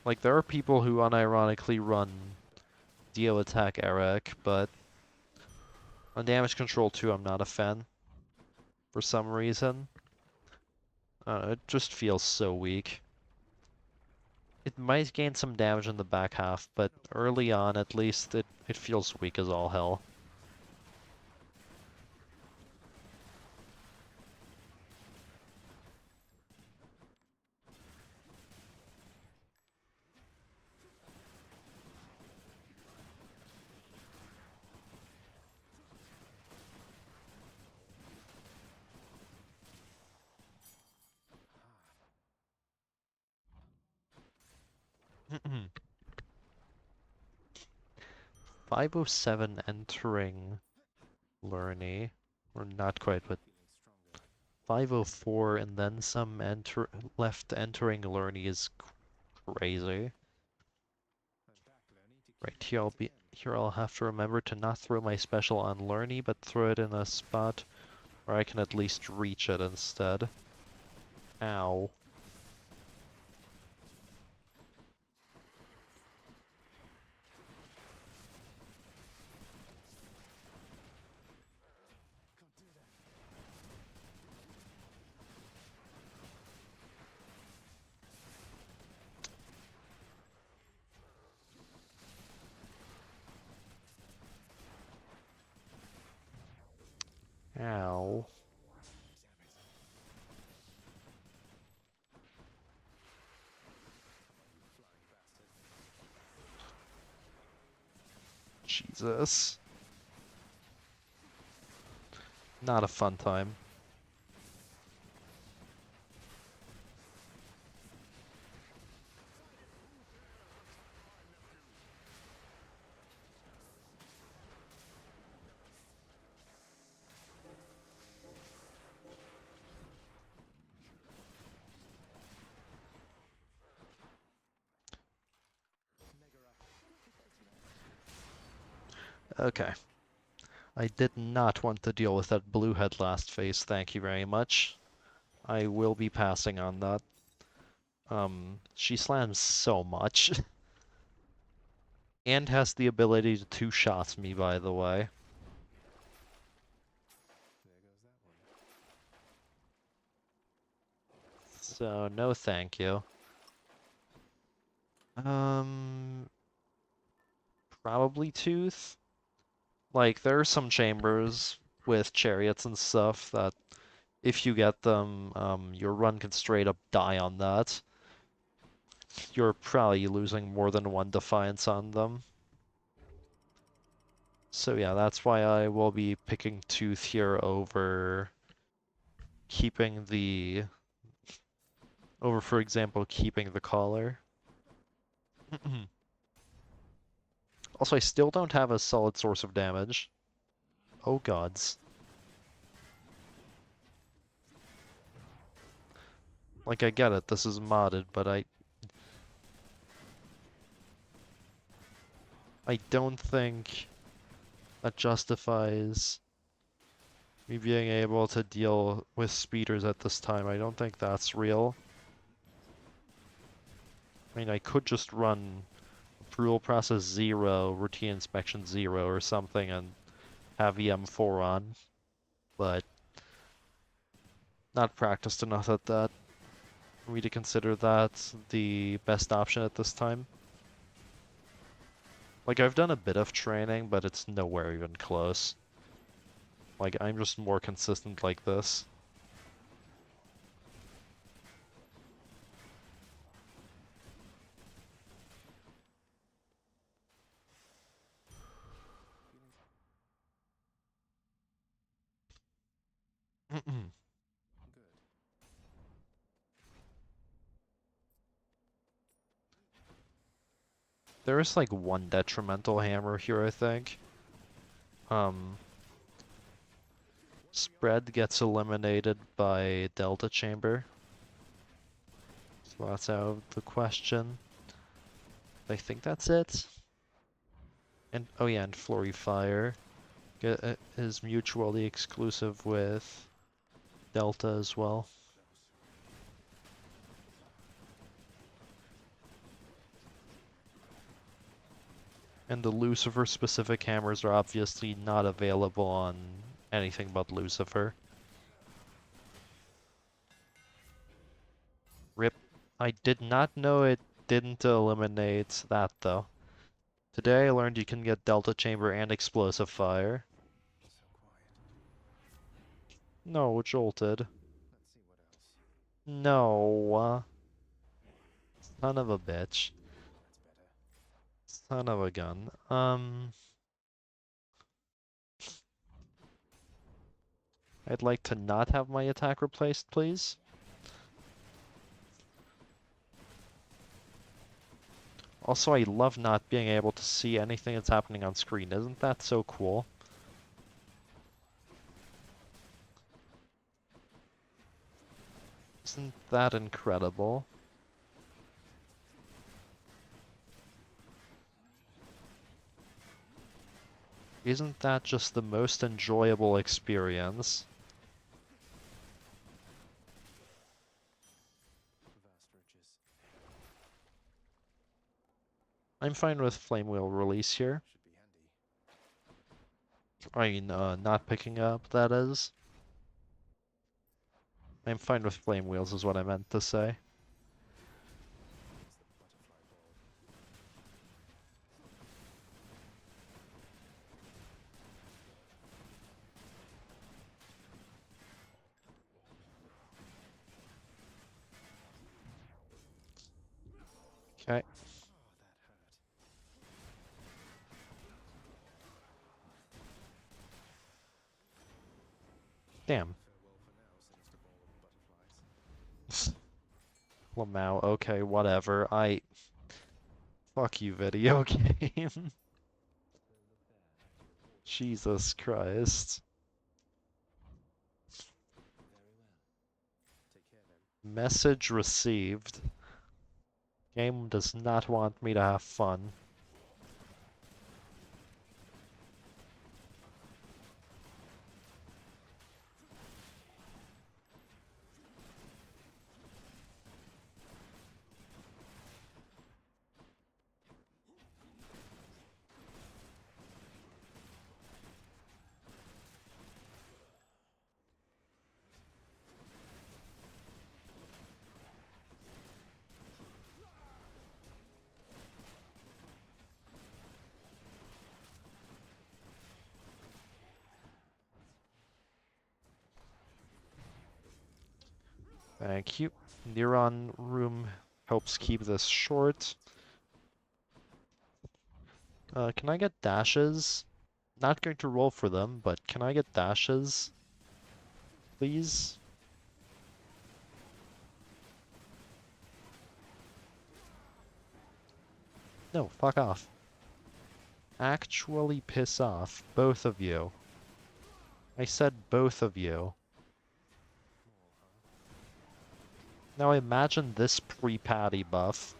Like, there are people who unironically run Dio Attack Eric, but on damage control 2, I'm not a fan. For some reason. It just feels so weak. It might gain some damage in the back half, but early on, at least, it feels weak as all hell. Mm-hmm. 507 entering Lurny. Or not quite, but 504 and then some left entering Lurny is crazy. Right, here I'll have to remember to not throw my special on Lurny, but throw it in a spot where I can at least reach it instead. Ow. Ow. Jesus. Not a fun time. Okay. I did not want to deal with that blue head last phase, thank you very much. I will be passing on that. She slams so much. And has the ability to two-shot me, by the way. There goes that one. So, no thank you. Probably Tooth. Like, there are some chambers with chariots and stuff that if you get them, your run can straight up die on that. You're probably losing more than one Defiance on them. So yeah, that's why I will be picking Tooth here over keeping the... over, for example, keeping the Collar. Also, I still don't have a solid source of damage. Oh gods. Like, I get it, this is modded, but I don't think that justifies me being able to deal with speeders at this time. I don't think that's real. I mean, I could just run approval process 0, routine inspection 0 or something and have EM4 on, but not practiced enough at that for me to consider that the best option at this time. Like, I've done a bit of training, but it's nowhere even close. Like, I'm just more consistent like this. Good. There is like one detrimental hammer here, I think. Spread gets eliminated by Delta Chamber. So that's out of the question. I think that's it. And oh yeah, and Flurry Fire is mutually exclusive with Delta as well. And the Lucifer specific hammers are obviously not available on anything but Lucifer. Rip. I did not know it didn't eliminate that though. Today I learned you can get Delta Chamber and Explosive Fire. So quiet. No, Jolted. Let's see what else. No. Son of a bitch. That's better. Son of a gun. I'd like to not have my attack replaced, please. Also, I love not being able to see anything that's happening on screen. Isn't that so cool? Isn't that incredible? Isn't that just the most enjoyable experience? Vast riches. I'm fine with Flame Wheel release here. Should be handy. I mean, not picking up, that is. I'm fine with Flame Wheels is what I meant to say. It's the butterfly ball. Okay. Oh, that hurt. Damn. Farewell for now, sinister ball of butterflies. Lamau, okay, whatever. Fuck you, video game. Jesus Christ. Very well. Take care then. Message received. Game does not want me to have fun. Thank you. Neuron Room helps keep this short. Can I get dashes? Not going to roll for them, but can I get dashes? Please? No, fuck off. Actually piss off, both of you. I said both of you. Now imagine this pre-patty buff.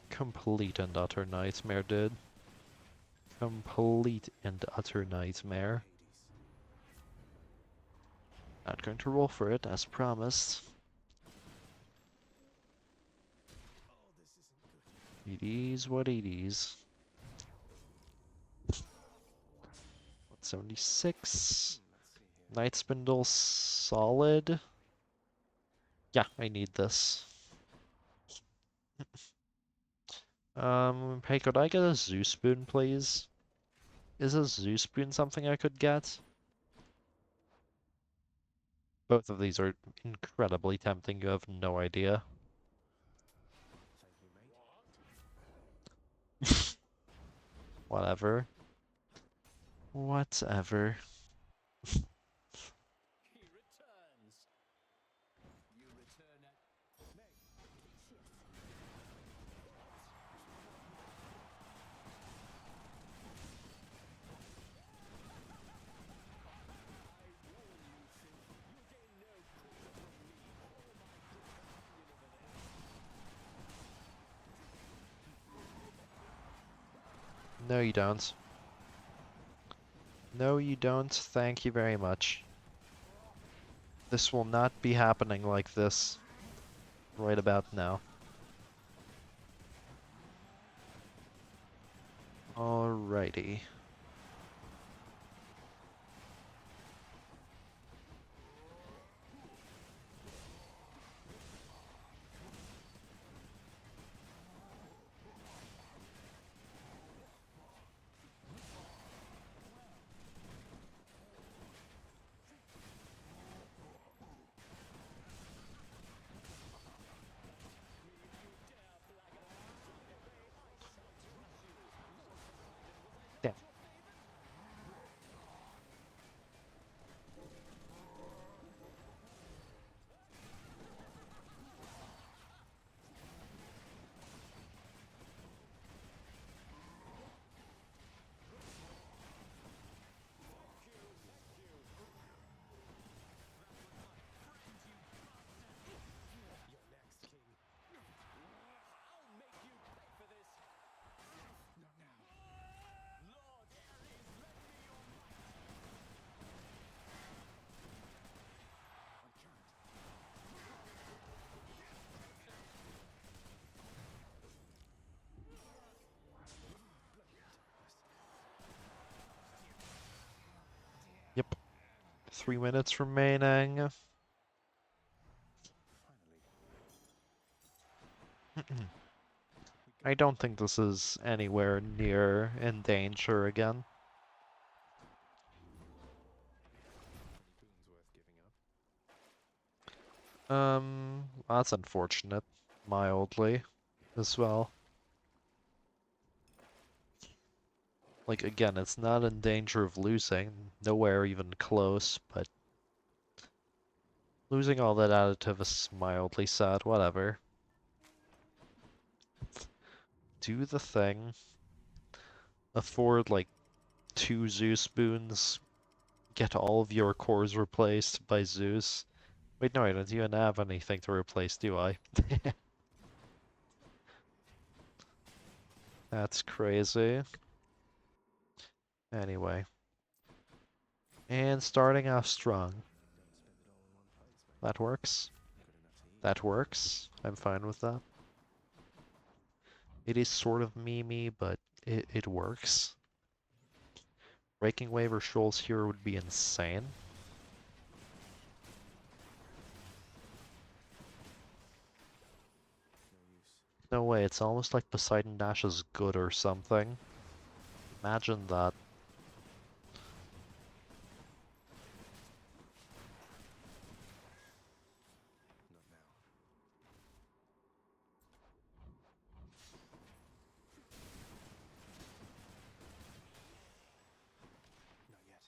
Complete and utter nightmare, dude. Complete and utter nightmare. Not going to roll for it, as promised. It is what it is. 176. Let's see here. Night Spindle solid. Yeah, I need this. Hey, could I get a Zoo Spoon, please? Is a Zoo Spoon something I could get? Both of these are incredibly tempting, you have no idea. Thank you, mate. Whatever. Whatever. He returns. You return at Meg. No, you don't. No, you don't. Thank you very much. This will not be happening like this right about now. Alrighty. Damn. You're next, King. I'll make you pay for this. Not now. Lord Ares, lend me your might. I can't. Yep. 3 minutes remaining. Finally. I don't think this is anywhere near in danger again. Any boons worth giving up? That's unfortunate. Mildly, as well. Like, again, it's not in danger of losing. Nowhere even close, but losing all that additive is mildly sad. Whatever. Do the thing. Afford, like, 2 Zeus spoons. Get all of your cores replaced by Zeus. Wait, no, I don't even have anything to replace, do I? That's crazy. Anyway. And starting off strong. Don't spend it all in one place, mate. That works. Good enough to eat. That works. I'm fine with that. It is sort of memey, but it works. Breaking Wave or Shoals here would be insane. No use. No way, it's almost like Poseidon Dash is good or something. Imagine that. Not now. Not yet.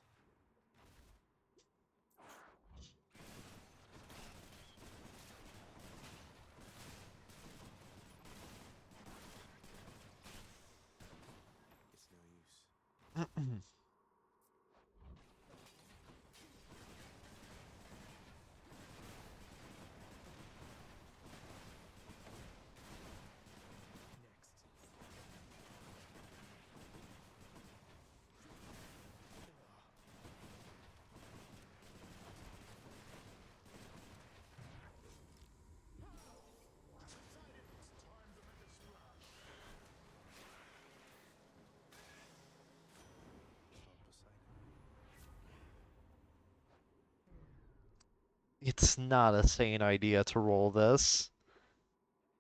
It's no use. It's not a sane idea to roll this.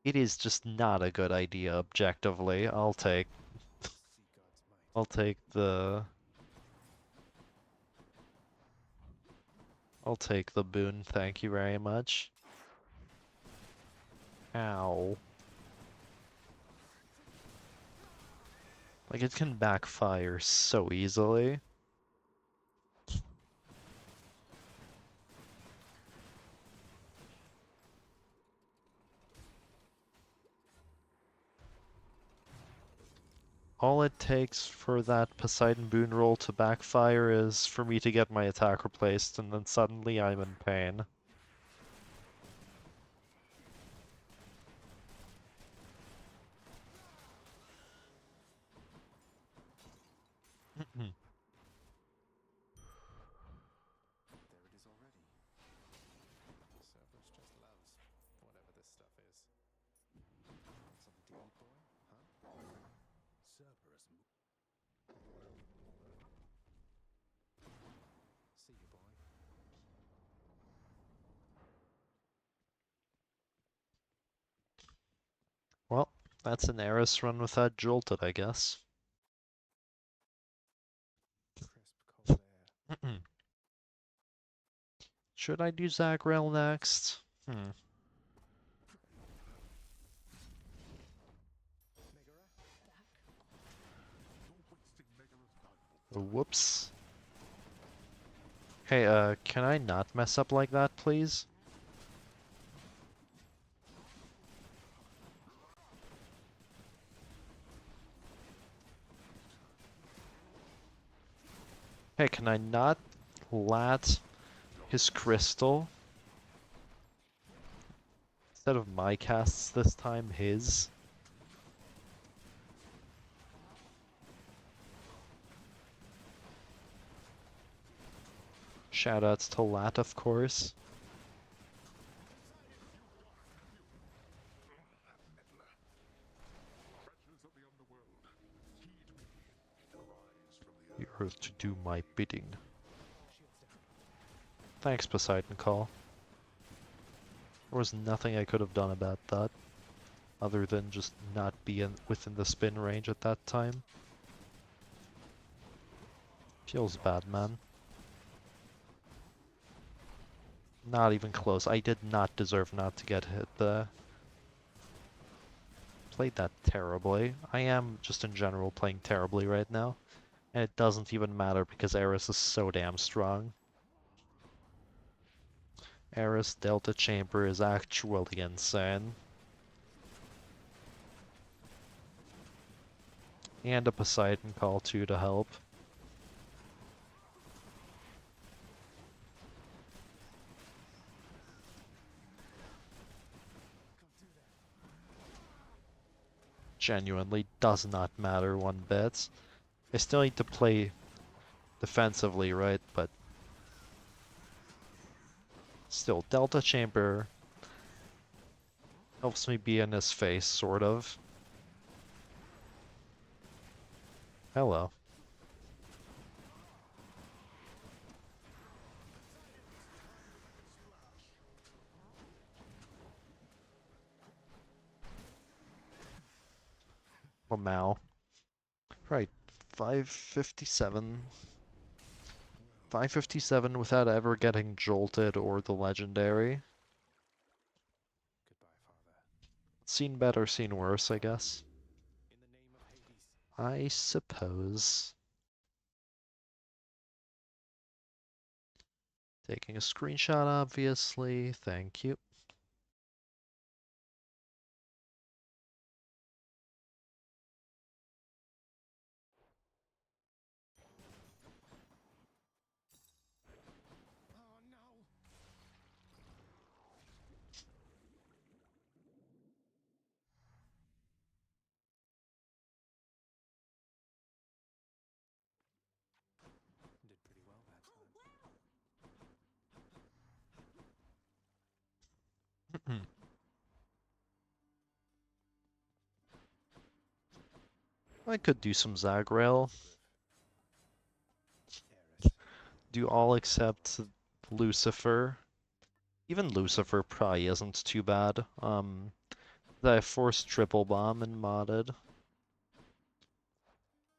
It is just not a good idea objectively. See God's might. I'll take the I'll take the boon, thank you very much. Ow. Like it can backfire so easily. All it takes for that Poseidon boon roll to backfire is for me to get my attack replaced, and then suddenly I'm in pain. There it is already. Cerberus just loves whatever this stuff is. Want something to eat, boy? Huh? Cerberus. See you, boy. Well, that's an Eris run without jolted, I guess. Crisp, cold air. Should I do zagrail next? Megara? Whoops. Hey, can I not mess up like that, please? Hey, can I not lat his crystal? Instead of my casts this time, his? Shoutouts to Lat, of course. Wretches of the underworld, heed me. Arise from The the earth to do my bidding. Shields down. Thanks, Poseidon Call. There was nothing I could have done about that, other than just not be within the spin range at that time. Feels bad, man. Not even close. I did not deserve not to get hit there. Played that terribly. I am just in general playing terribly right now. And it doesn't even matter because Eris is so damn strong. Eris Delta Chamber is actually insane. And a Poseidon Call too to help. Genuinely does not matter one bit. I still need to play defensively, right? But still, Delta Chamber helps me be in his face, sort of. Hello. Lamau. Right, 557. 557 without ever getting jolted or the legendary. Goodbye, father. Seen better, seen worse, I guess. In the name of Hades. I suppose. Taking a screenshot, obviously. Thank you. Oh no! Did pretty well that time. I could do some zagrail. Eris. Do all except Lucifer. Even Lucifer probably isn't too bad. I forced triple bomb and modded.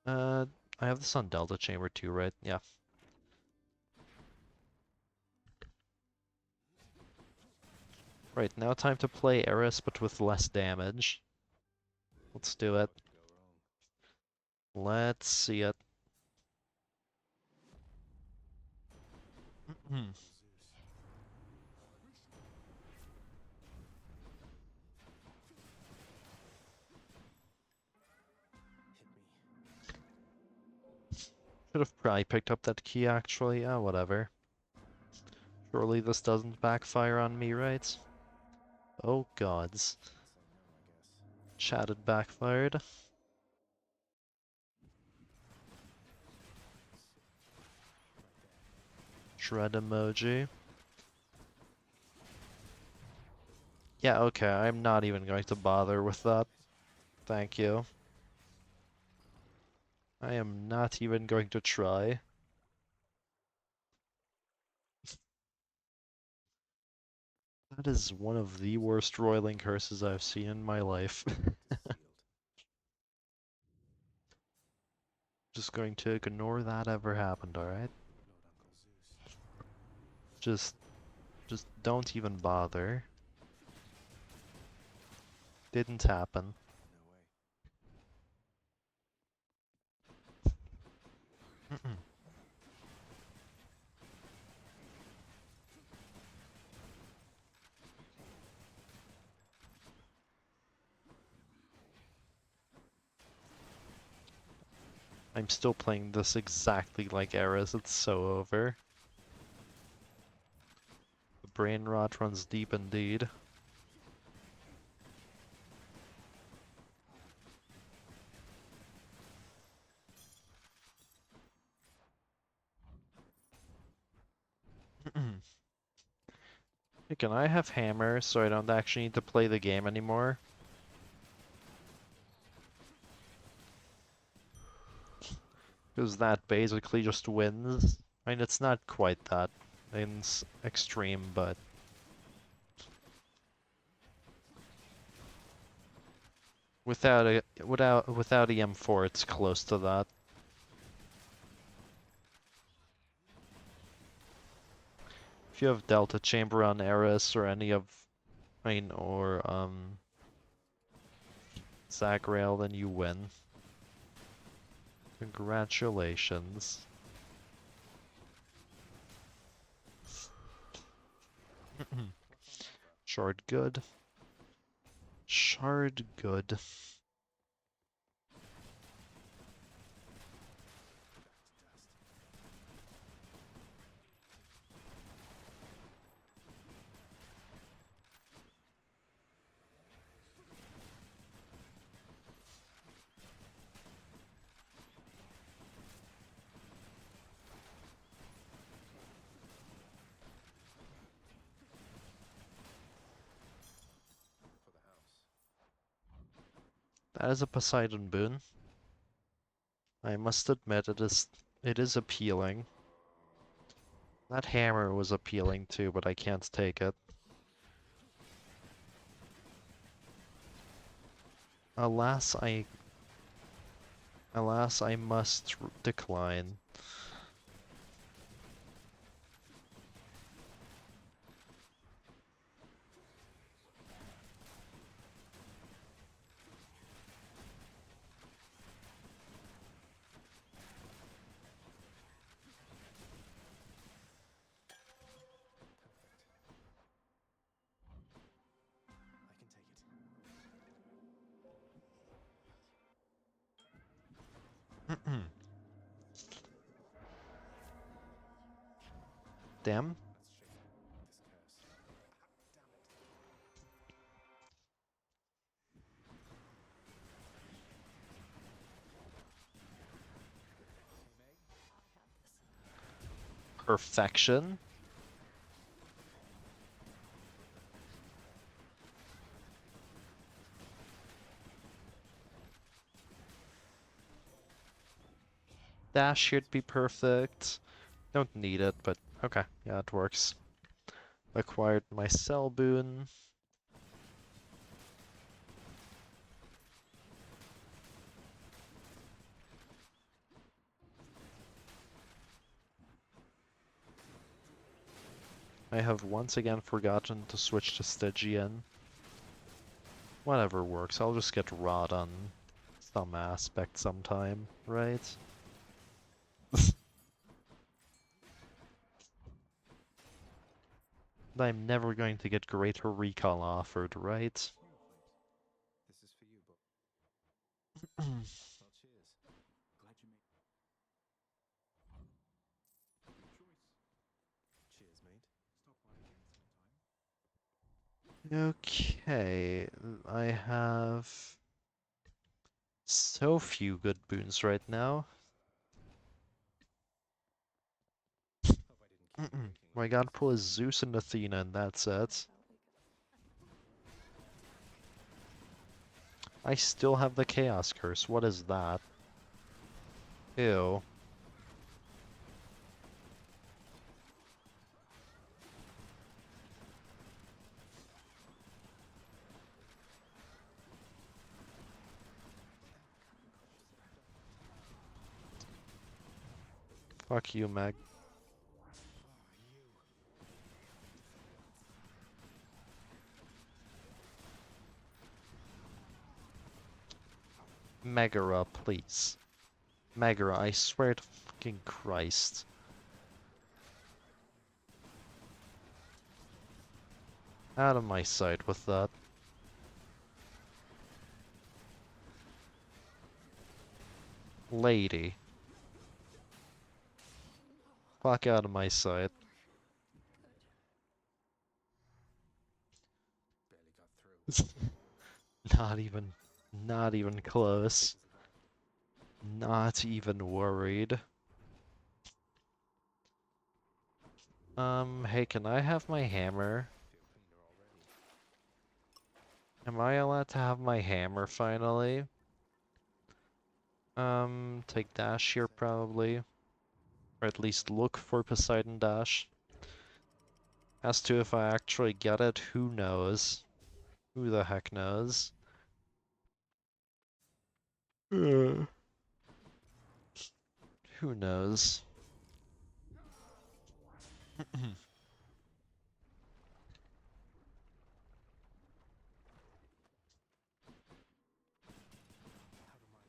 I have this on Delta Chamber too, right? Yeah. Right, now time to play Eris, but with less damage. Let's do it. Let's see it. Should have probably picked up that key actually. Ah, whatever. Surely this doesn't backfire on me, right? Oh gods. Chatted backfired. Shred emoji. Yeah, okay, I'm not even going to bother with that. Thank you. I am not even going to try. That is one of the worst roiling curses I've seen in my life. Just going to ignore that ever happened, alright? Just don't even bother. Didn't happen. I'm still playing this exactly like Eris, it's so over. The brain rot runs deep indeed. Hey, can I have hammer so I don't actually need to play the game anymore? Because that basically just wins. I mean, it's not quite that in extreme, but without EM4, it's close to that. If you have Delta Chamber on Eris or any of, I mean, or zagrail, then you win. Congratulations. Shard good. Shard good. That is a Poseidon boon. I must admit it is appealing. That hammer was appealing too, but I can't take it. Alas, I must decline. Damn. Perfection. Dash should be perfect. Don't need it, but okay, yeah, it works. Acquired my cell boon. I have once again forgotten to switch to Stygian. Whatever works, I'll just get Rod on some aspect sometime, right? I'm never going to get greater recall offered, right? This is for you, but well, cheers. Glad you made good choice. Cheers, mate. Stop by again sometime. Okay, I have so few good boons right now. Hope I didn't keep you waiting My like god this. pull is Zeus and Athena, and that's it. I still have the Chaos Curse. What is that? Ew. Fuck you, Meg. Megara, please. Megara, I swear to fucking Christ. Out of my sight with that. Lady. Fuck out of my sight. Barely got through. Not even close. Not even worried. Hey, can I have my hammer? Feel cleaner already. Am I allowed to have my hammer finally? Take dash here probably. Or at least look for Poseidon dash. As to if I actually get it, who knows? Who the heck knows? Who knows? Out of my way.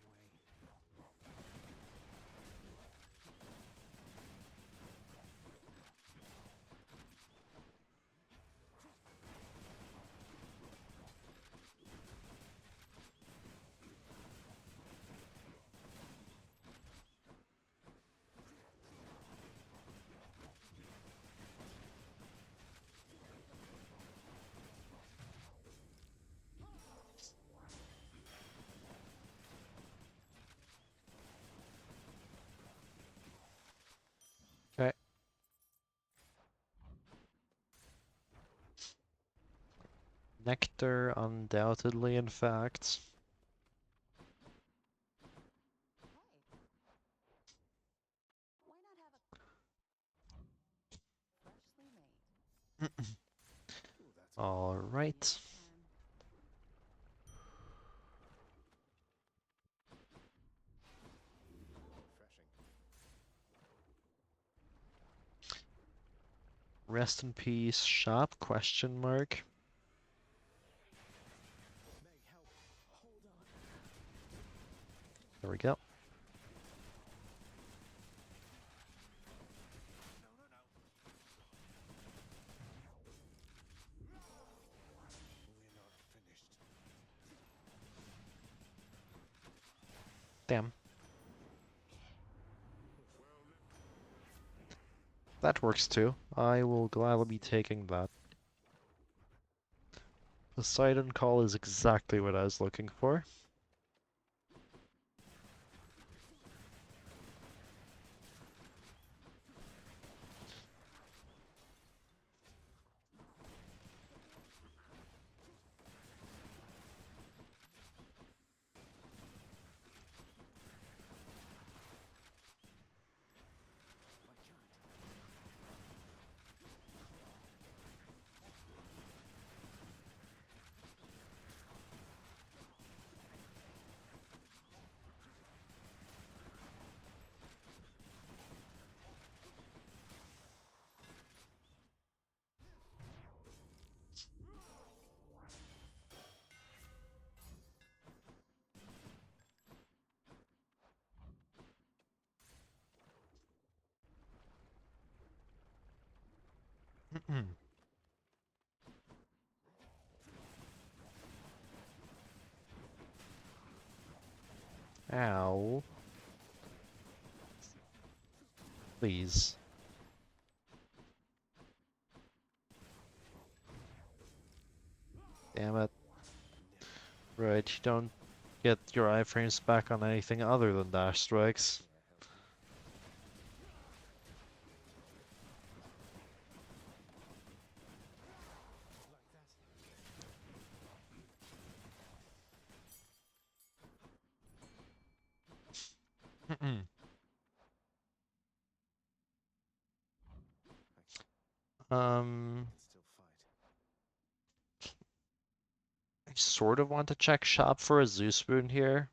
Okay. Nectar, undoubtedly, in fact. Why not have a freshly made? Ooh, that's Alright. refreshing. Rest in peace, shop, question mark. Meg, help. Hold on. There we go. No, no, no. We're not finished. Damn. That works too. I will gladly be taking that. Poseidon Call is exactly what I was looking for. Ow. Please. Damn it. Right, you don't get your iframes back on anything other than dash strikes. Um, Still fight. I sort of want to check shop for a Zeus boon here.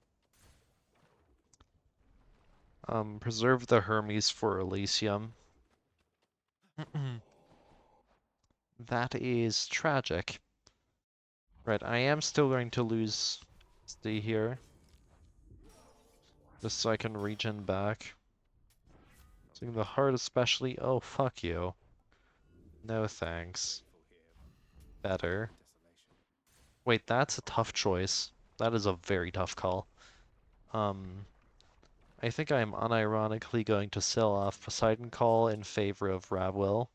Preserve the Hermes for Elysium. That is tragic. Right, I am still going to lose stay here. Just so I can regen back. Using the heart especially. Oh, fuck you. No thanks. Better. Wait, that's a tough choice. That is a very tough call. I think I'm unironically going to sell off Poseidon Call in favor of Ravwell.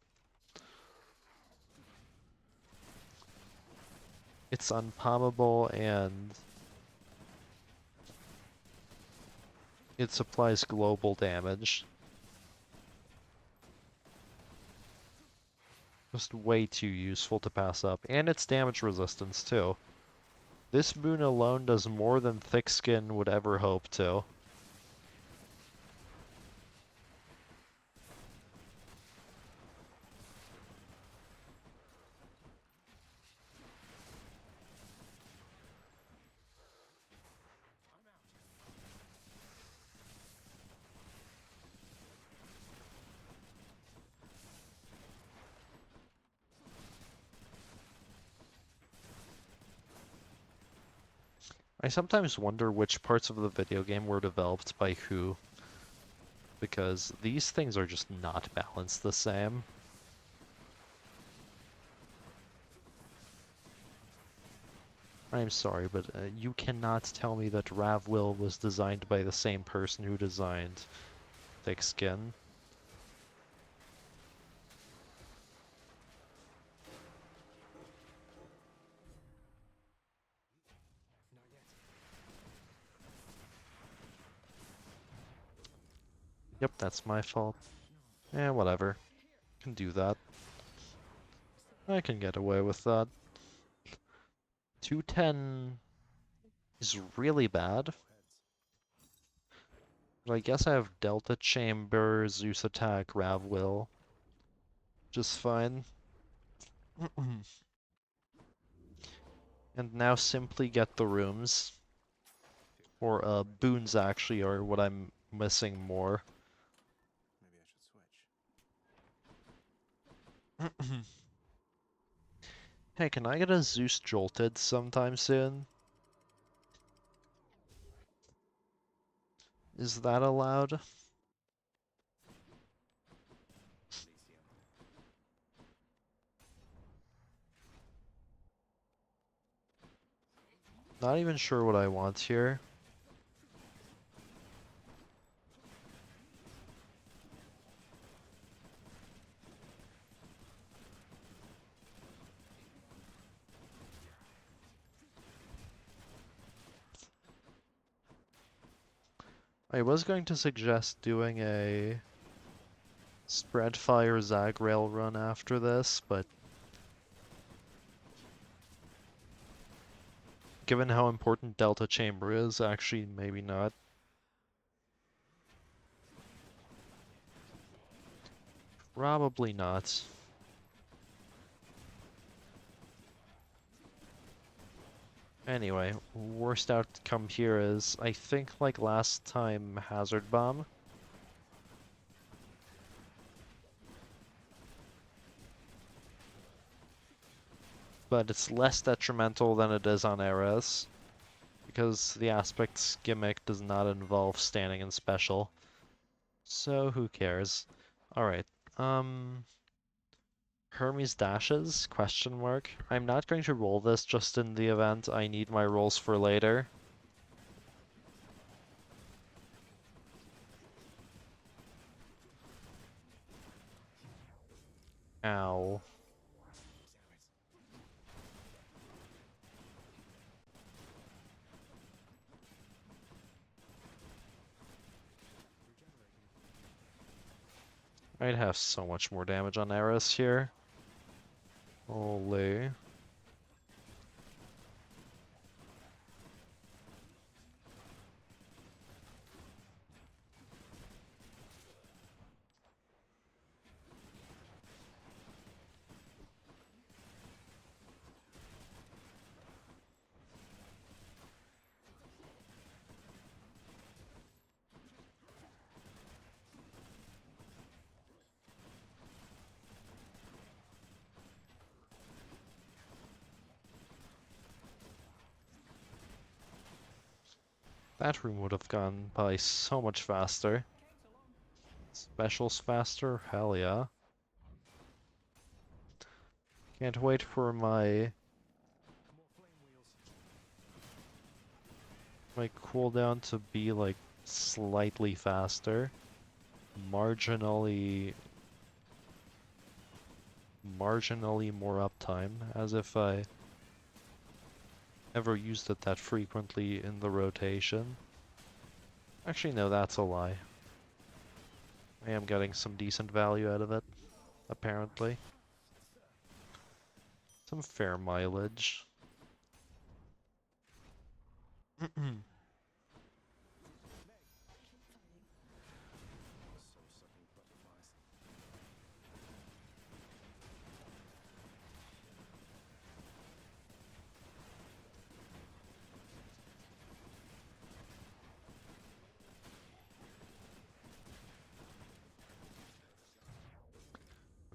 It's unpalmable and it supplies global damage. Just way too useful to pass up. And it's damage resistance too. This boon alone does more than Thick Skin would ever hope to. I sometimes wonder which parts of the video game were developed by who, because these things are just not balanced the same. I'm sorry, but you cannot tell me that Ravwell was designed by the same person who designed Thick Skin. Yep, that's my fault. Eh, whatever. Can do that. I can get away with that. 210 is really bad. But I guess I have Delta Chamber, Zeus Attack, Ravwell. Just fine. And now simply get the rooms. Or boons actually are what I'm missing more. Maybe I should switch. Hey, can I get a Zeus Jolted sometime soon? Is that allowed? Not even sure what I want here. I was going to suggest doing a Spreadfire Zagrail run after this, but given how important Delta Chamber is, actually maybe not. Probably not. Anyway, worst outcome here is, I think like last time, Hazard Bomb. But it's less detrimental than it is on eris, because the aspects gimmick does not involve standing in special. So who cares? Alright, Hermes dashes? Question mark. I'm not going to roll this just in the event I need my rolls for later. Ow. I'd have so much more damage on Eris here. Holy. That room would have gone by so much faster. Specials faster? Hell yeah. Can't wait for my cooldown to be like slightly faster. Marginally more uptime, as if I ever used it that frequently in the rotation. Actually, no, that's a lie. I am getting some decent value out of it, apparently. Some fair mileage. Soul-sucking butterflies.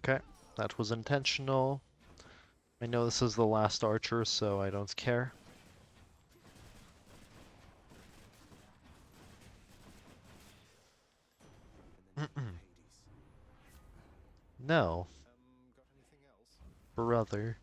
Okay, that was intentional. I know this is the last archer, so I don't care. And then you have Hades. No, Got anything else? brother.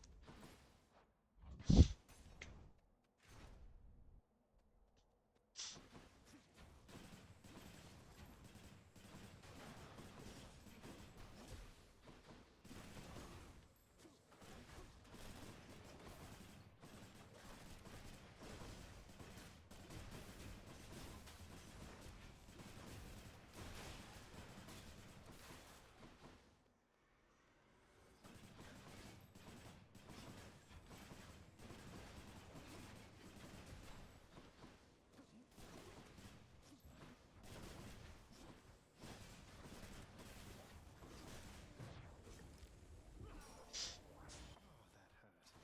Oh, that hurt.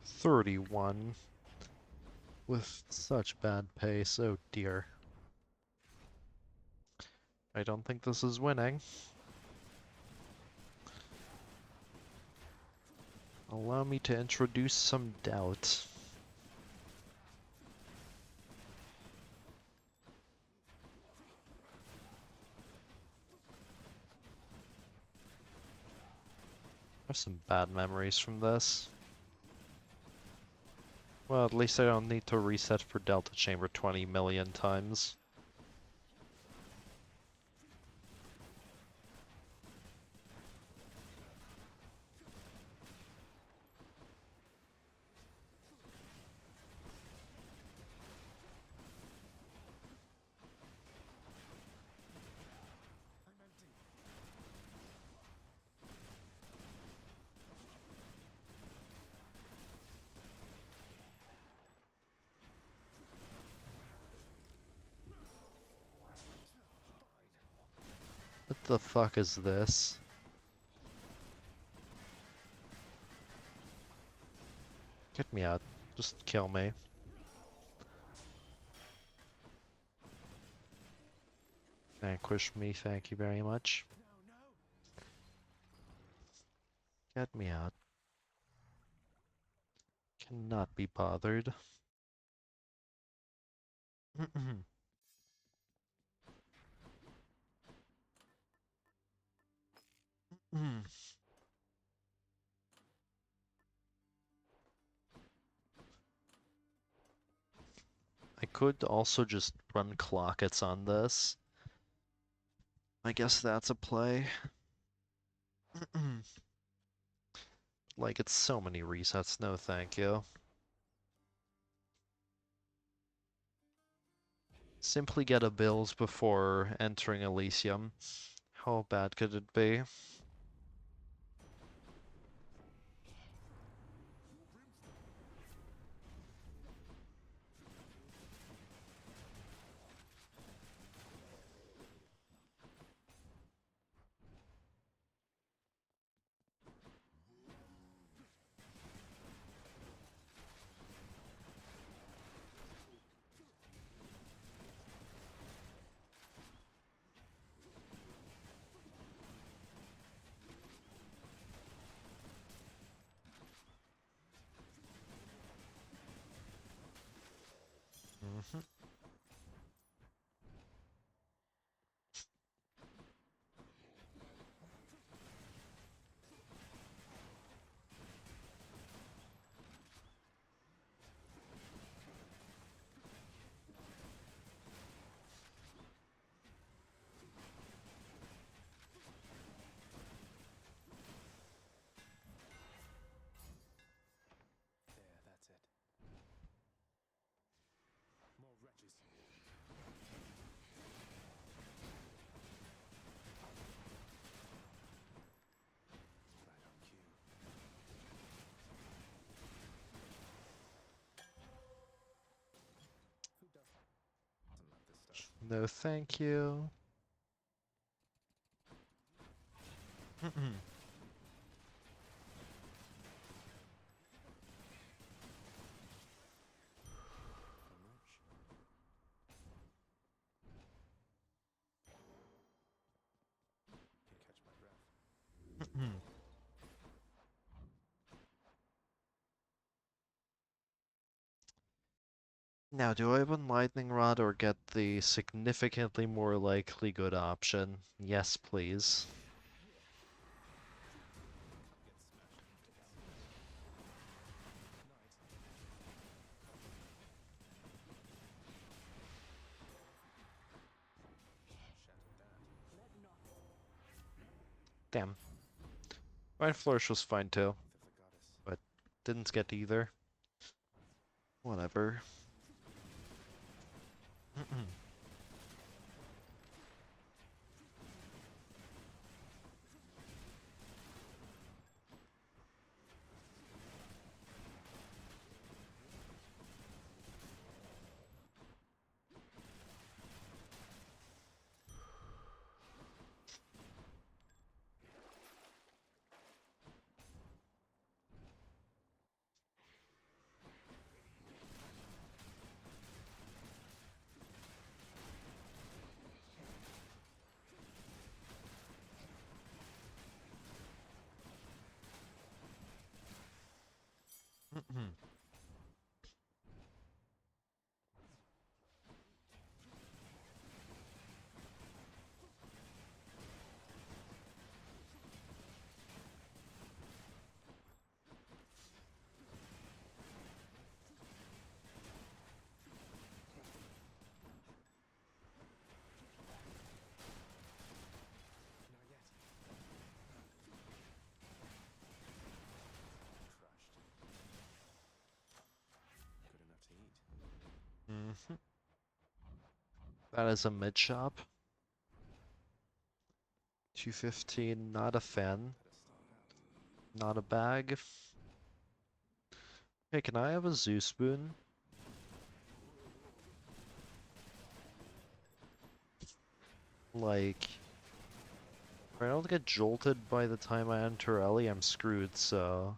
31. With such bad pace, oh dear. I don't think this is winning. Allow me to introduce some doubt. I have some bad memories from this. Well, at least I don't need to reset for Delta Chamber 20 million times. I'm empty. What the fuck is this? Get me out. Just kill me. Vanquish me, thank you very much. Get me out. Cannot be bothered. I could also just run clockets on this. I guess that's a play. Like, it's so many resets, no thank you. Simply get a Bills before entering Elysium. How bad could it be? Mhm. There, that's it. More wretches. Right on cue. Who doesn't love this stuff? No thank you. How much? Can catch my breath. Now, do I win Lightning Rod or get the significantly more likely good option? Yes, please. Damn. Mind Flourish was fine too, but didn't get either. Whatever. Not yet. Crushed. Good enough to eat. That is a mid shop. 215, not a fan. Better start out. Not a bag. Hey, can I have a Zoo Spoon? Like, If I don't get jolted by the time I enter Ellie, I'm screwed, so...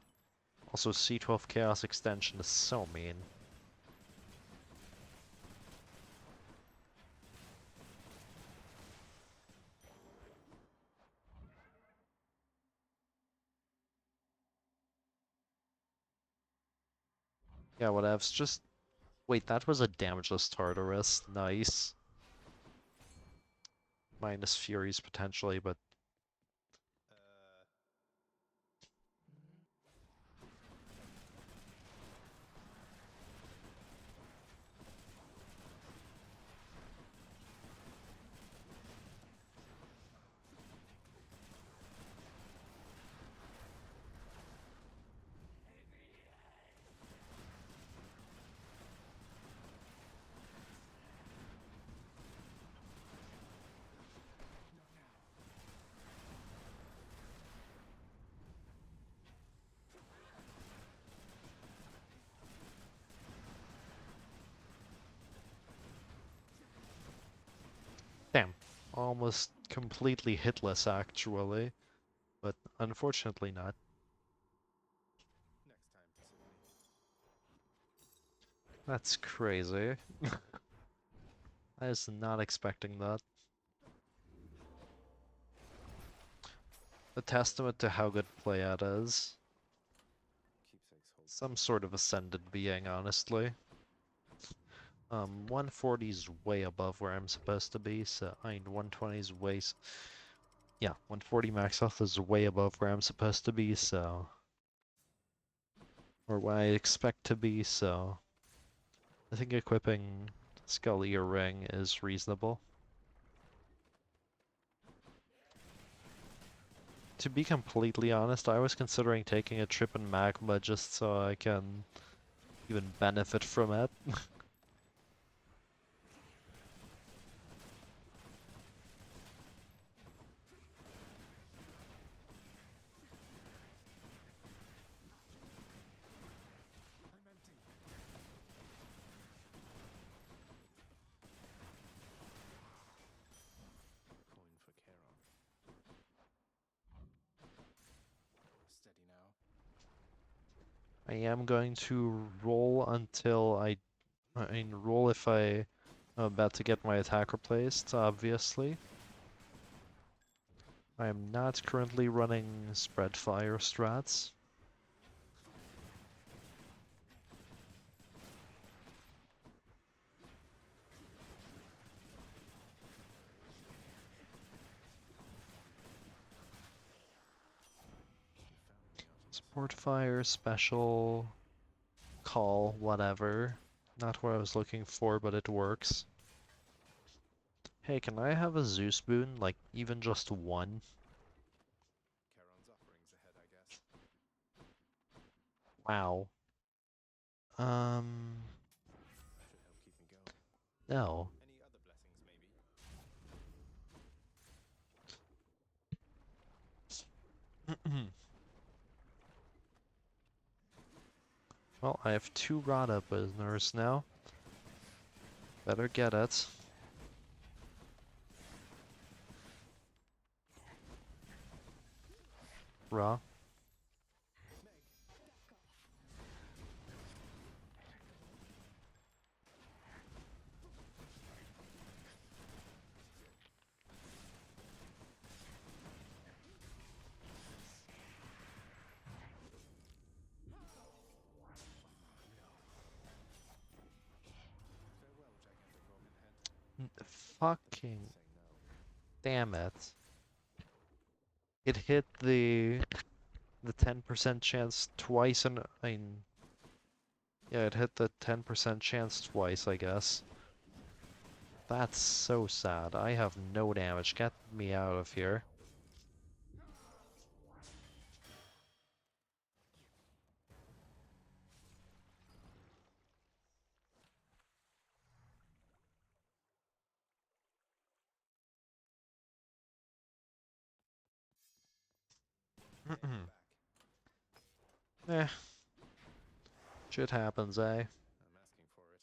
Also, C12 Chaos Extension is so mean. Yeah, whatevs, just... Wait, that was a damageless Tartarus. Nice. Minus Furies potentially, but... Damn. Almost completely hitless, actually. But unfortunately not. Next time, possibly. That's crazy. I was not expecting that. A testament to how good Playad is. Keepsakes hold. Some sort of ascended being, honestly. 140 is way above where I'm supposed to be, so I mean 120 is yeah, 140 max health is way above where I'm supposed to be, so... Or what I expect to be, so... I think equipping Skull Earring is reasonable. To be completely honest, I was considering taking a trip in Magma just so I can even benefit from it. I'm empty. Coin for Charon. Steady now. I am going to roll until I mean, roll if I'm about to get my attack replaced, obviously. I am not currently running spread fire strats. Support fire, special, call, whatever. Not what I was looking for, but it works. Hey, can I have a Zeus boon? Like, even just one? Charon's offerings ahead, I guess. Wow. Should help keep me going. No. Any other blessings, maybe? Well, I have 2 Rada prisoners now. Better get it. Ra. Farewell, gigantic Roman head. Fucking Say no. damn it. It hit the 10% chance twice and I mean, yeah, it hit the 10% chance twice, I guess. That's so sad. I have no damage. Get me out of here. Hey, I'm back. Eh. Shit happens, eh? I'm asking for it.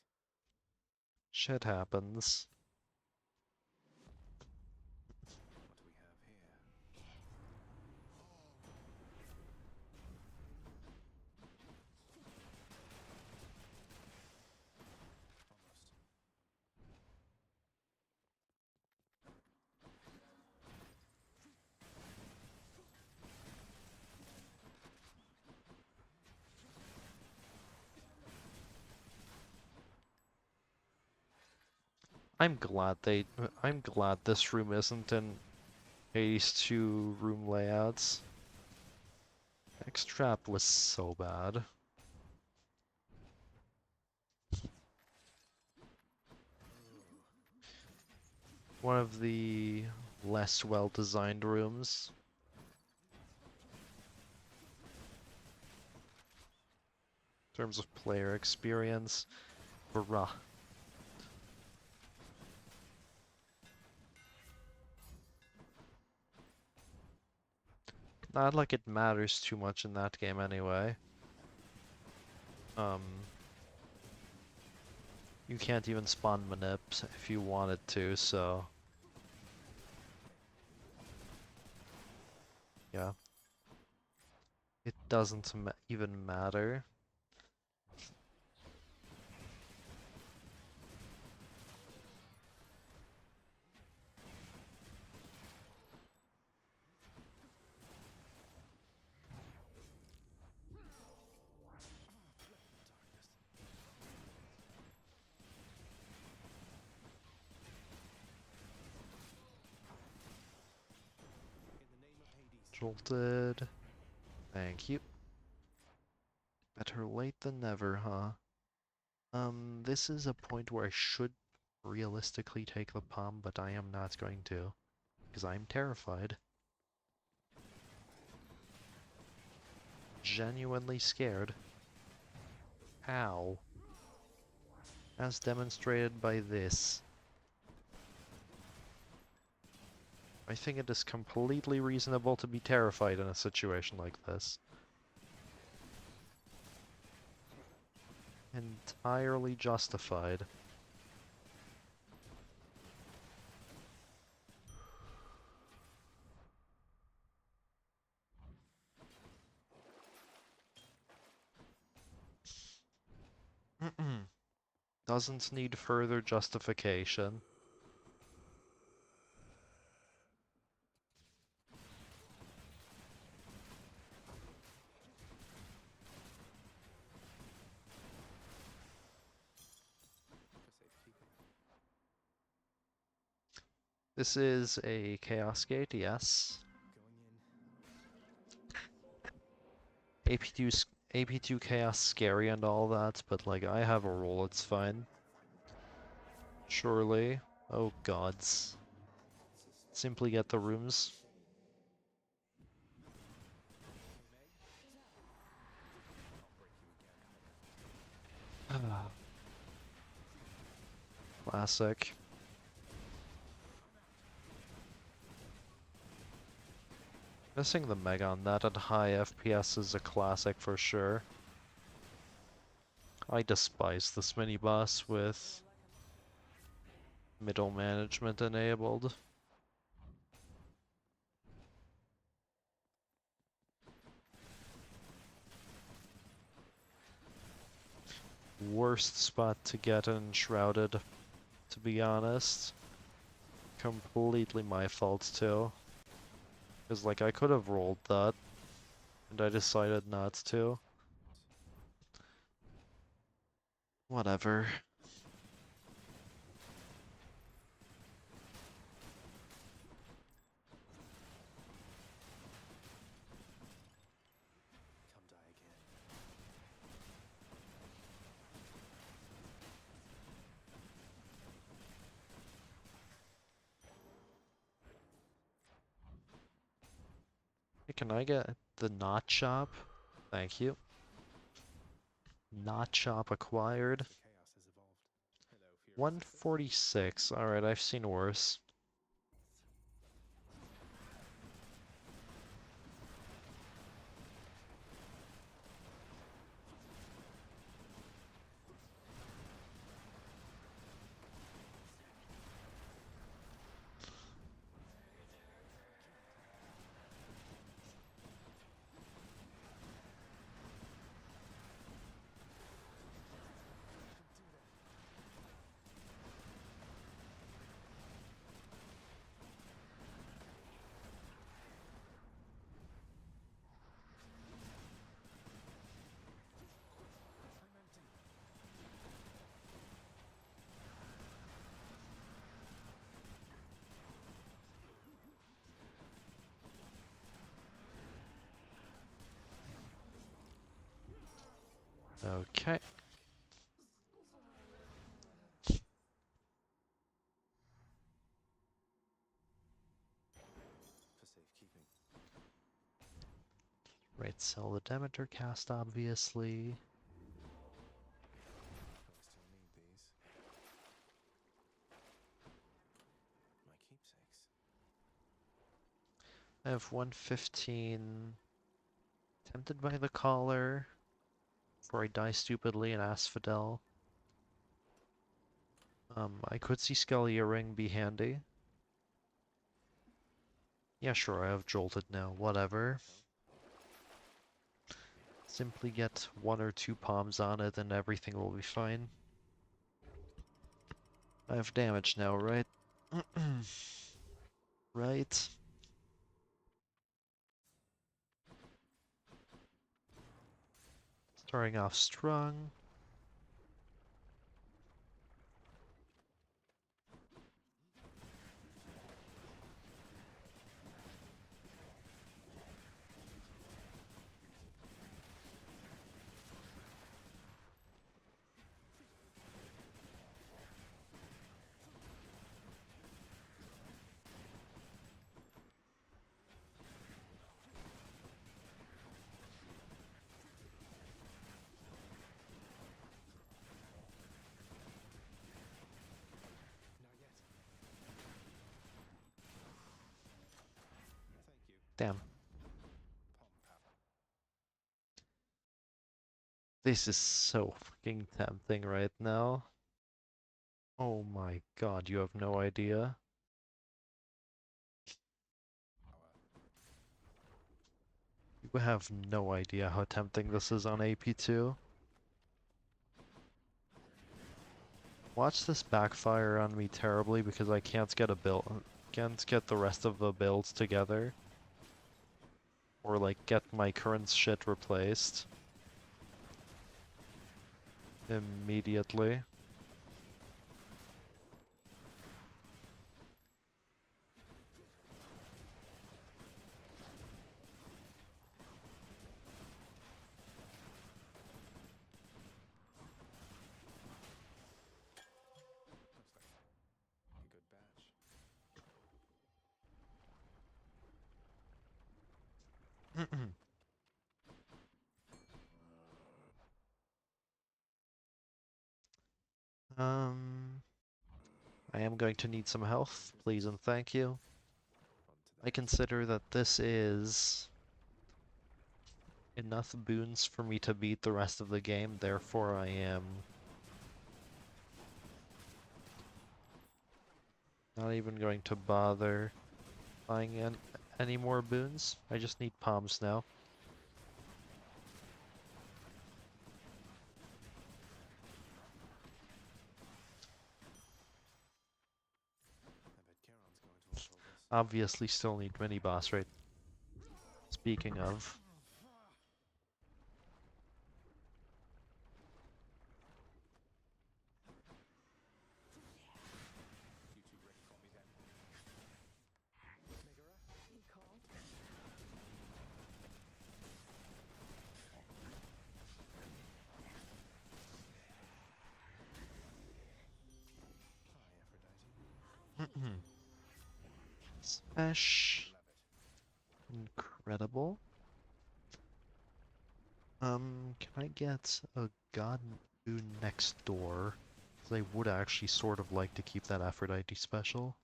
Shit happens. What do we have here? I'm glad this room isn't in Hades 2 room layouts. X-Trap was so bad. One of the less well-designed rooms. In terms of player experience, bruh. Not like it matters too much in that game anyway. You can't even spawn manips if you wanted to, so... Yeah. It doesn't even matter. Jolted. Thank you. Better late than never, huh? This is a point where I should realistically take the palm, but I am not going to. Because I'm terrified. Genuinely scared. How? As demonstrated by this. I think it is completely reasonable to be terrified in a situation like this. Entirely justified. Doesn't need further justification. This is a Chaos Gate, yes. AP2 Chaos scary and all that, but like I have a roll, it's fine. Surely. Oh gods. Simply get the rooms. Classic. Missing the Mega on that at high FPS is a classic for sure. I despise this mini-boss with middle management enabled. Worst spot to get enshrouded, to be honest. Completely my fault too. Because like I could have rolled that, and I decided not to. Whatever. Come die again. Hey, can I get the knot chop? Thank you. Knot chop acquired. The chaos has evolved. Hello, Furious. 146. Alright, I've seen worse. Okay. For safekeeping. Right, sell the Demeter cast, obviously. I still need these. My keepsakes. I have 115. Tempted by the collar. Before I die stupidly and asphodel. I could see Skull Earring be handy. Yeah, sure, I have Jolted now, whatever. Simply get 1 or 2 palms on it and everything will be fine. I have damage now, right? Right. Starting off strong. Not yet. Thank you. Damn. Palm pal. This is so fucking tempting right now. Oh my god, you have no idea. You have no idea how tempting this is on AP2. Watch this backfire on me terribly because I can't get a build, can't get the rest of the builds together. Or like get my current shit replaced. Immediately. Looks like a good batch. Um, I am going to need some health, please and thank you. On to the I next. consider that this is enough boons for me to beat the rest of the game, therefore I am not even going to bother buying any more boons. I just need palms now. I bet Charon's going to want all this. Obviously still need mini boss, right? Speaking of. You two ready for me then? Megara? You called? Hi, Aphrodite. Smash. Love it. Incredible. Can I get a god boon next door? Because I would actually sort of like to keep that Aphrodite special,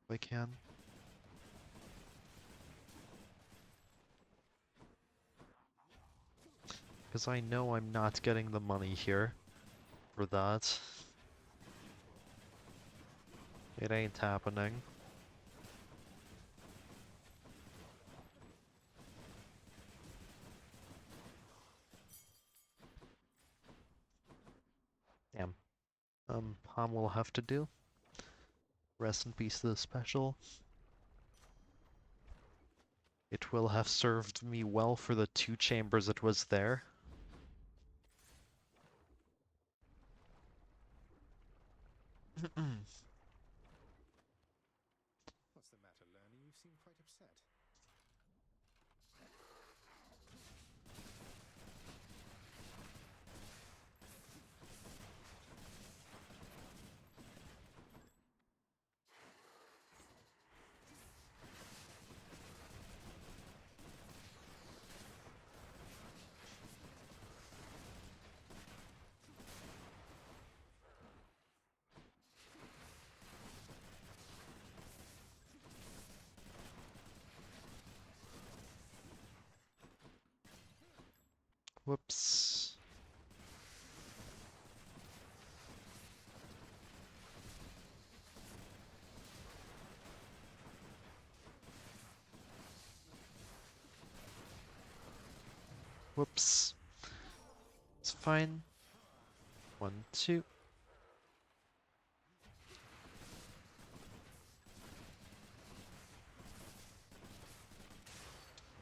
if I can. Because I know I'm not getting the money here for that. It ain't happening. Damn. Palm will have to do. Rest in peace to the special. It will have served me well for the 2 chambers it was there. What's the matter, Lerny? You seem quite upset. Whoops. Whoops. It's fine. 1, 2.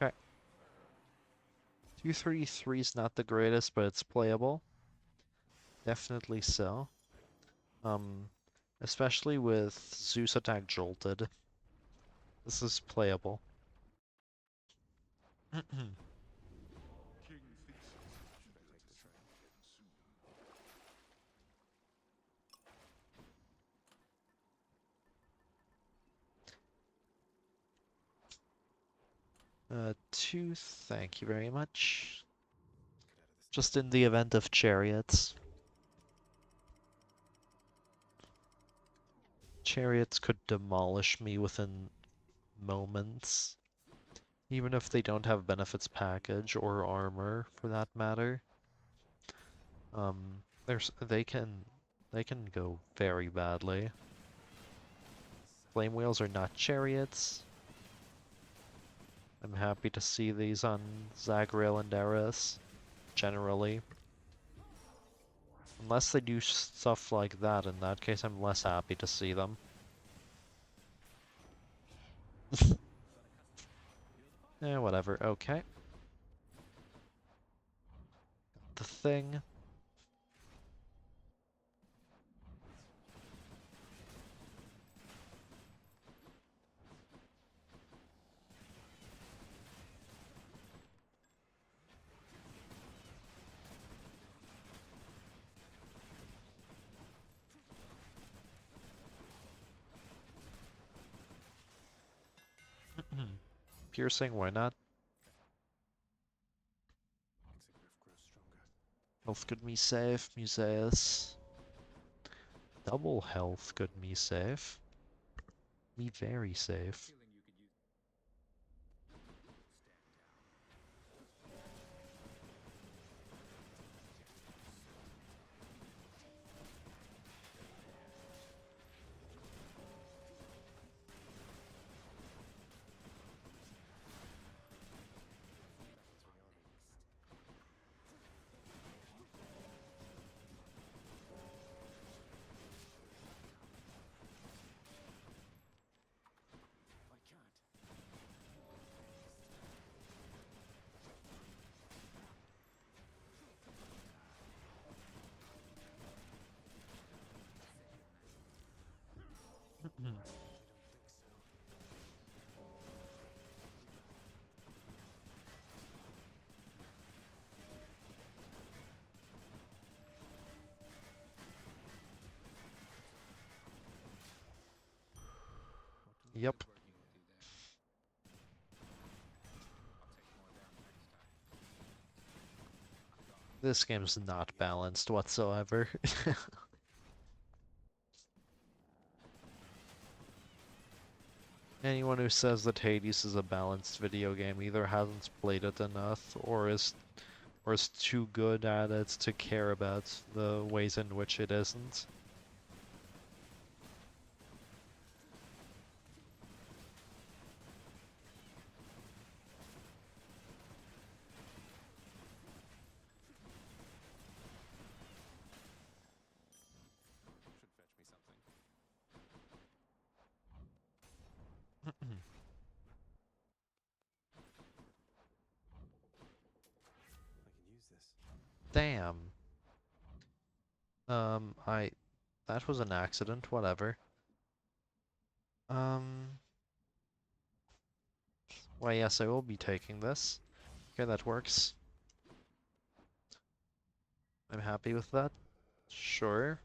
Okay. 233 is not the greatest, but it's playable. Definitely so. Especially with Zeus attack jolted. This is playable. King Theseus should I take the train soon? 2, thank you very much. Just in the event of chariots. Chariots could demolish me within moments. Even if they don't have benefits package or armor for that matter. They can go very badly. Flame wheels are not chariots. I'm happy to see these on Zagrail and Eris, generally. Unless they do stuff like that, in that case I'm less happy to see them. Eh, whatever, okay. The thing. Piercing, why not? Makes a griff grow stronger. Health could me save, Museus. Double health could me save. Me very safe. Feeling you could use. I can't. Yep. Working will do that. I'll take more down next time. This game's not balanced whatsoever. Anyone who says that Hades is a balanced video game either hasn't played it enough or is too good at it to care about the ways in which it isn't. Should fetch me something. I can use this. Damn. That was an accident, whatever. Why yes, I will be taking this. Okay, that works. I'm happy with that. Sure.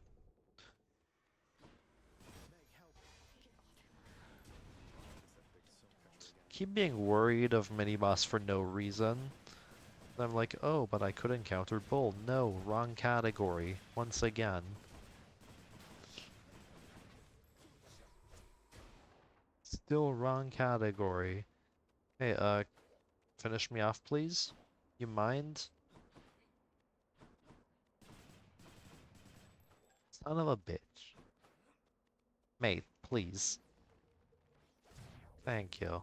Keep being worried of mini-boss for no reason. I'm like, oh, but I could encounter Bull. No, wrong category. Once again. Still wrong category. Hey, finish me off, please? You mind? Son of a bitch. Mate, please. Thank you.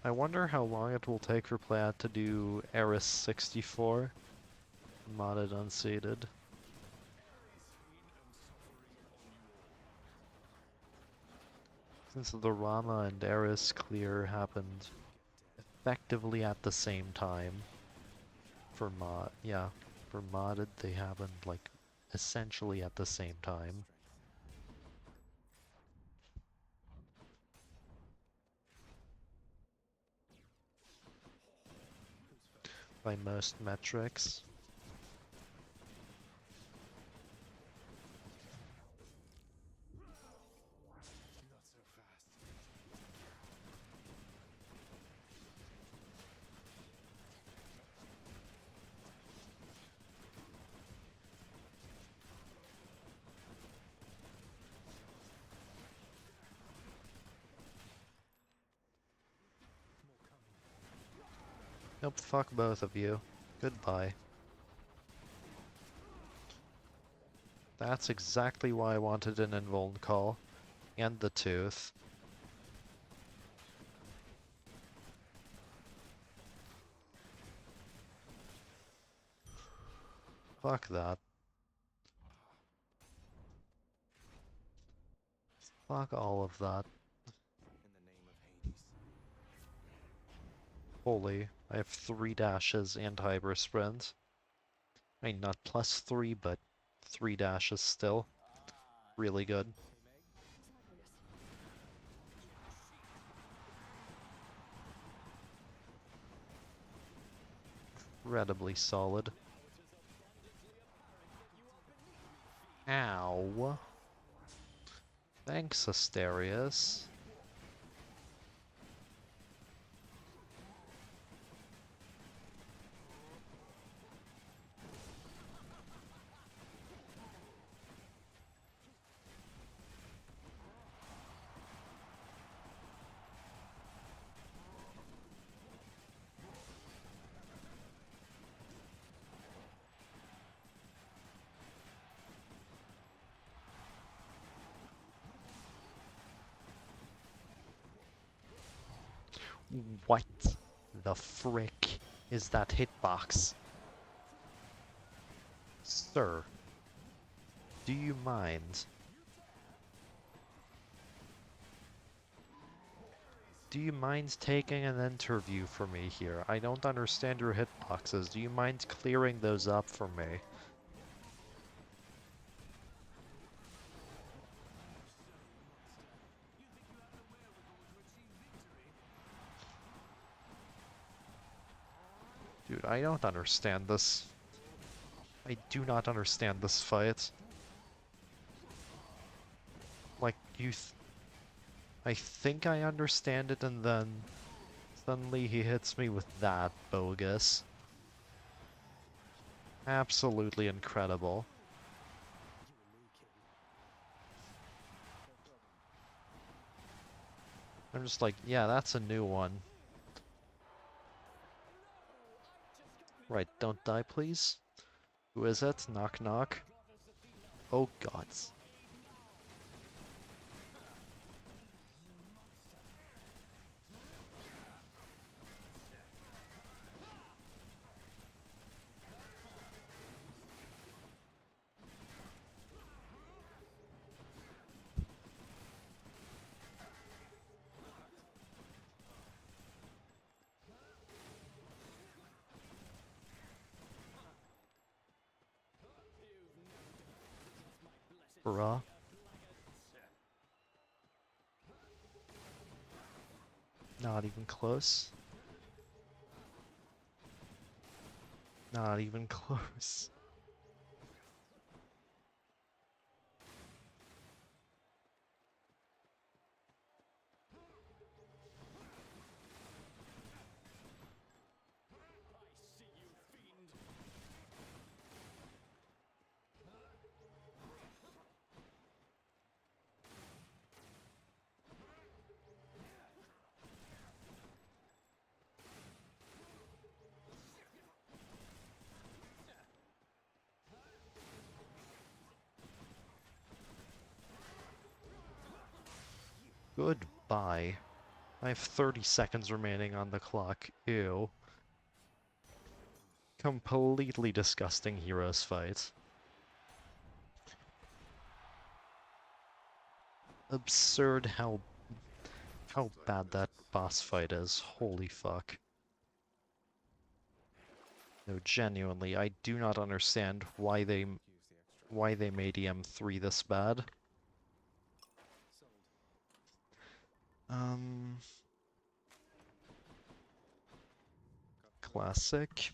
I wonder how long it will take for Plaid to do Eris 64, modded unseated. Since the Rama and Eris clear happened effectively at the same time. For for modded they happened like essentially at the same time. By most metrics. Not so fast. Nope, fuck both of you. Goodbye. That's exactly why I wanted an invuln call. And the tooth. Fuck that. Fuck all of that. In the name of Hades. Holy, I have 3 dashes and hyper sprint. I mean, not +3, but 3 dashes still. Really good. Zagreus. Incredibly solid. Ow. Thanks, Asterius. What the frick is that hitbox? Sir, do you mind? Do you mind taking an interview for me here? I don't understand your hitboxes. Do you mind clearing those up for me? Dude, I don't understand this. I do not understand this fight. Like, I think I understand it, and then suddenly he hits me with that bogus. Absolutely incredible. I'm just like, yeah, that's a new one. Right, don't die, please. Who is it? Knock knock. Oh gods. Bruh. Not even close. Not even close. Goodbye. I have 30 seconds remaining on the clock. Ew. Completely disgusting heroes fight. Absurd how bad that boss fight is. Holy fuck. No, genuinely, I do not understand why they Use the extra. made EM3 this bad. Um, classic.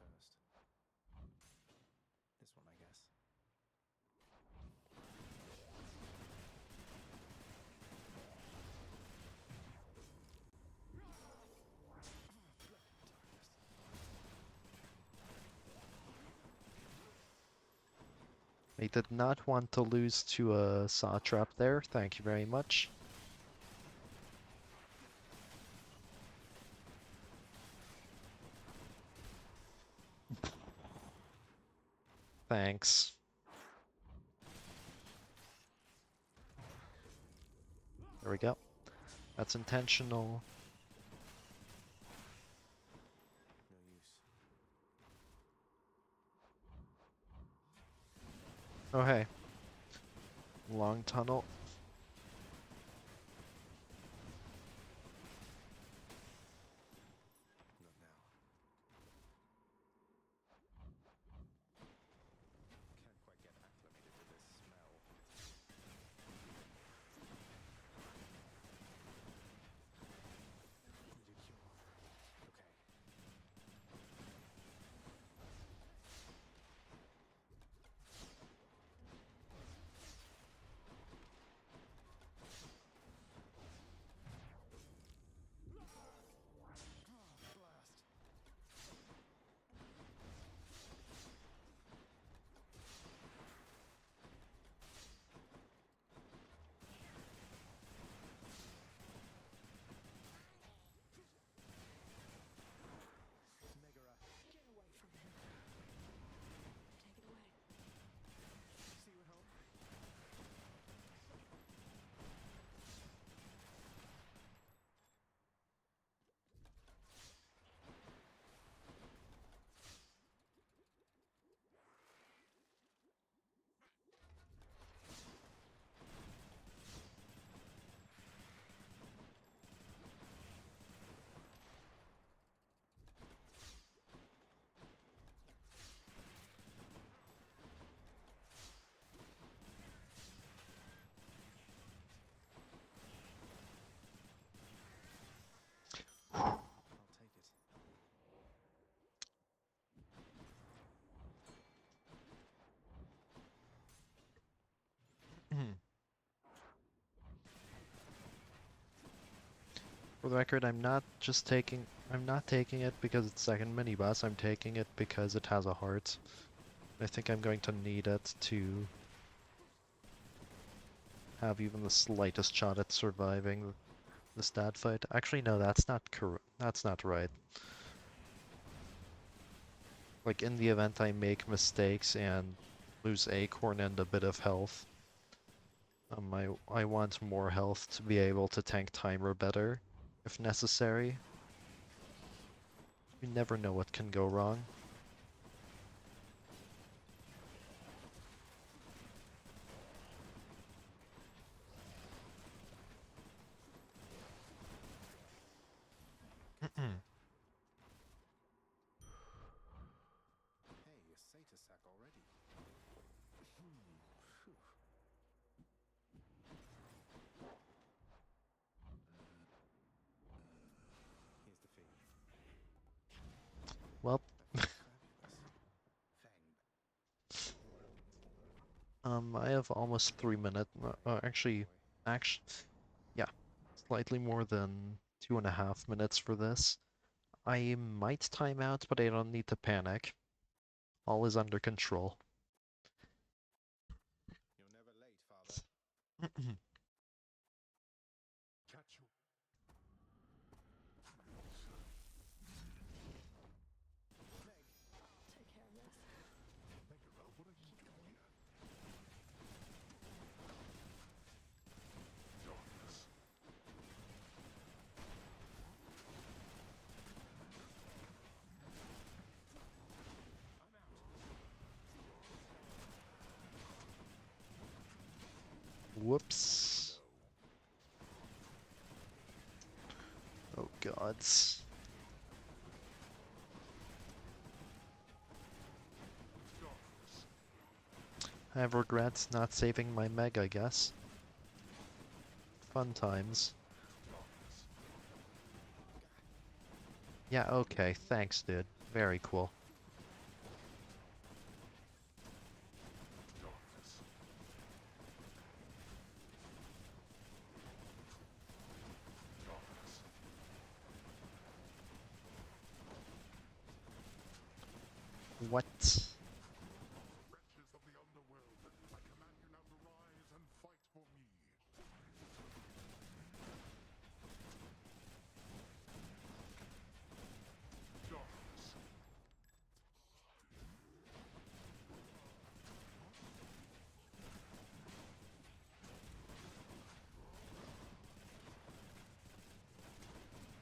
Which one first? This one, I guess. I did not want to lose to a saw trap there. Thank you very much. Thanks. There we go. That's intentional. No use. Oh hey. Long tunnel. Not now. Can't quite get acclimated to this smell. Need a cure. Okay. Blast. Megara. Get away from him. Take it away. See you at home? I'll take it. For the record, I'm not taking it because it's second mini boss, I'm taking it because it has a heart. I think I'm going to need it to have even the slightest shot at surviving the stat fight. Actually, no, that's not right. Like, in the event I make mistakes and lose Acorn and a bit of health, I want more health to be able to tank timer better, if necessary. You never know what can go wrong. attack already. Phew. Here's the fee. Well, That feels fabulous. I have almost 3 minutes. Actually, yeah, slightly more than 2.5 minutes for this. I might time out, but I don't need to panic. All is under control. You're never late, Father. Catch you. Take care of this. Zagrail, what are you doing here? Darkness. Whoops. Oh gods. Darkness. I have regrets not saving my meg, I guess. Fun times. Darkness. Yeah, okay, thanks, dude. Very cool. Darkness. Darkness. What? Wretches of the underworld, I command you now to rise and fight for me. Darkness.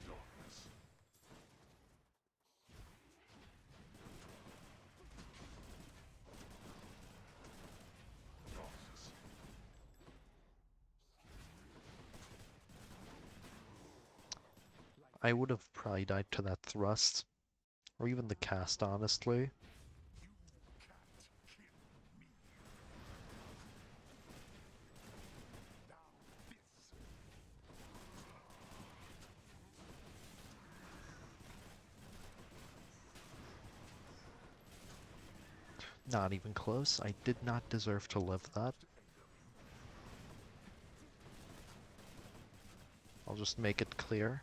Darkness. Darkness. I would have probably died to that thrust. Or even the cast, honestly. You can't kill me. Now this. Not even close. I did not deserve to live that. I'll just make it clear.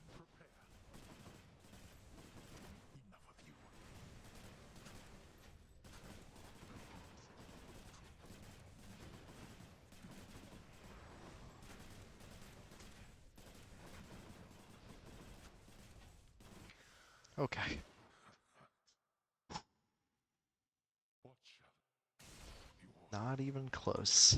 Prepare. Enough of you. Okay. What shall you order? Not even close.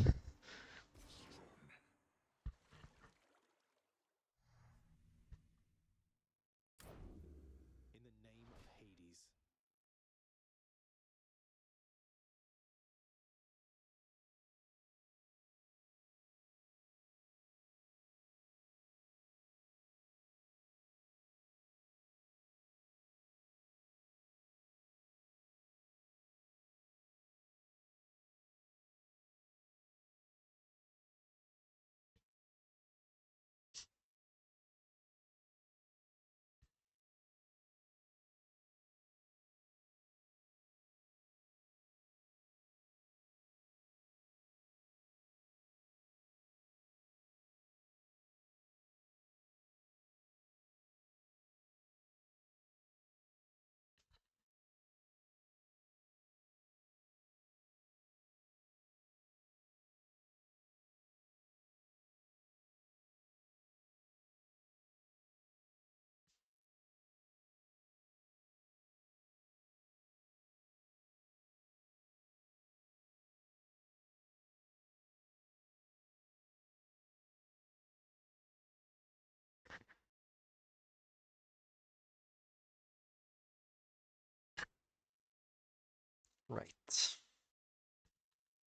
Right.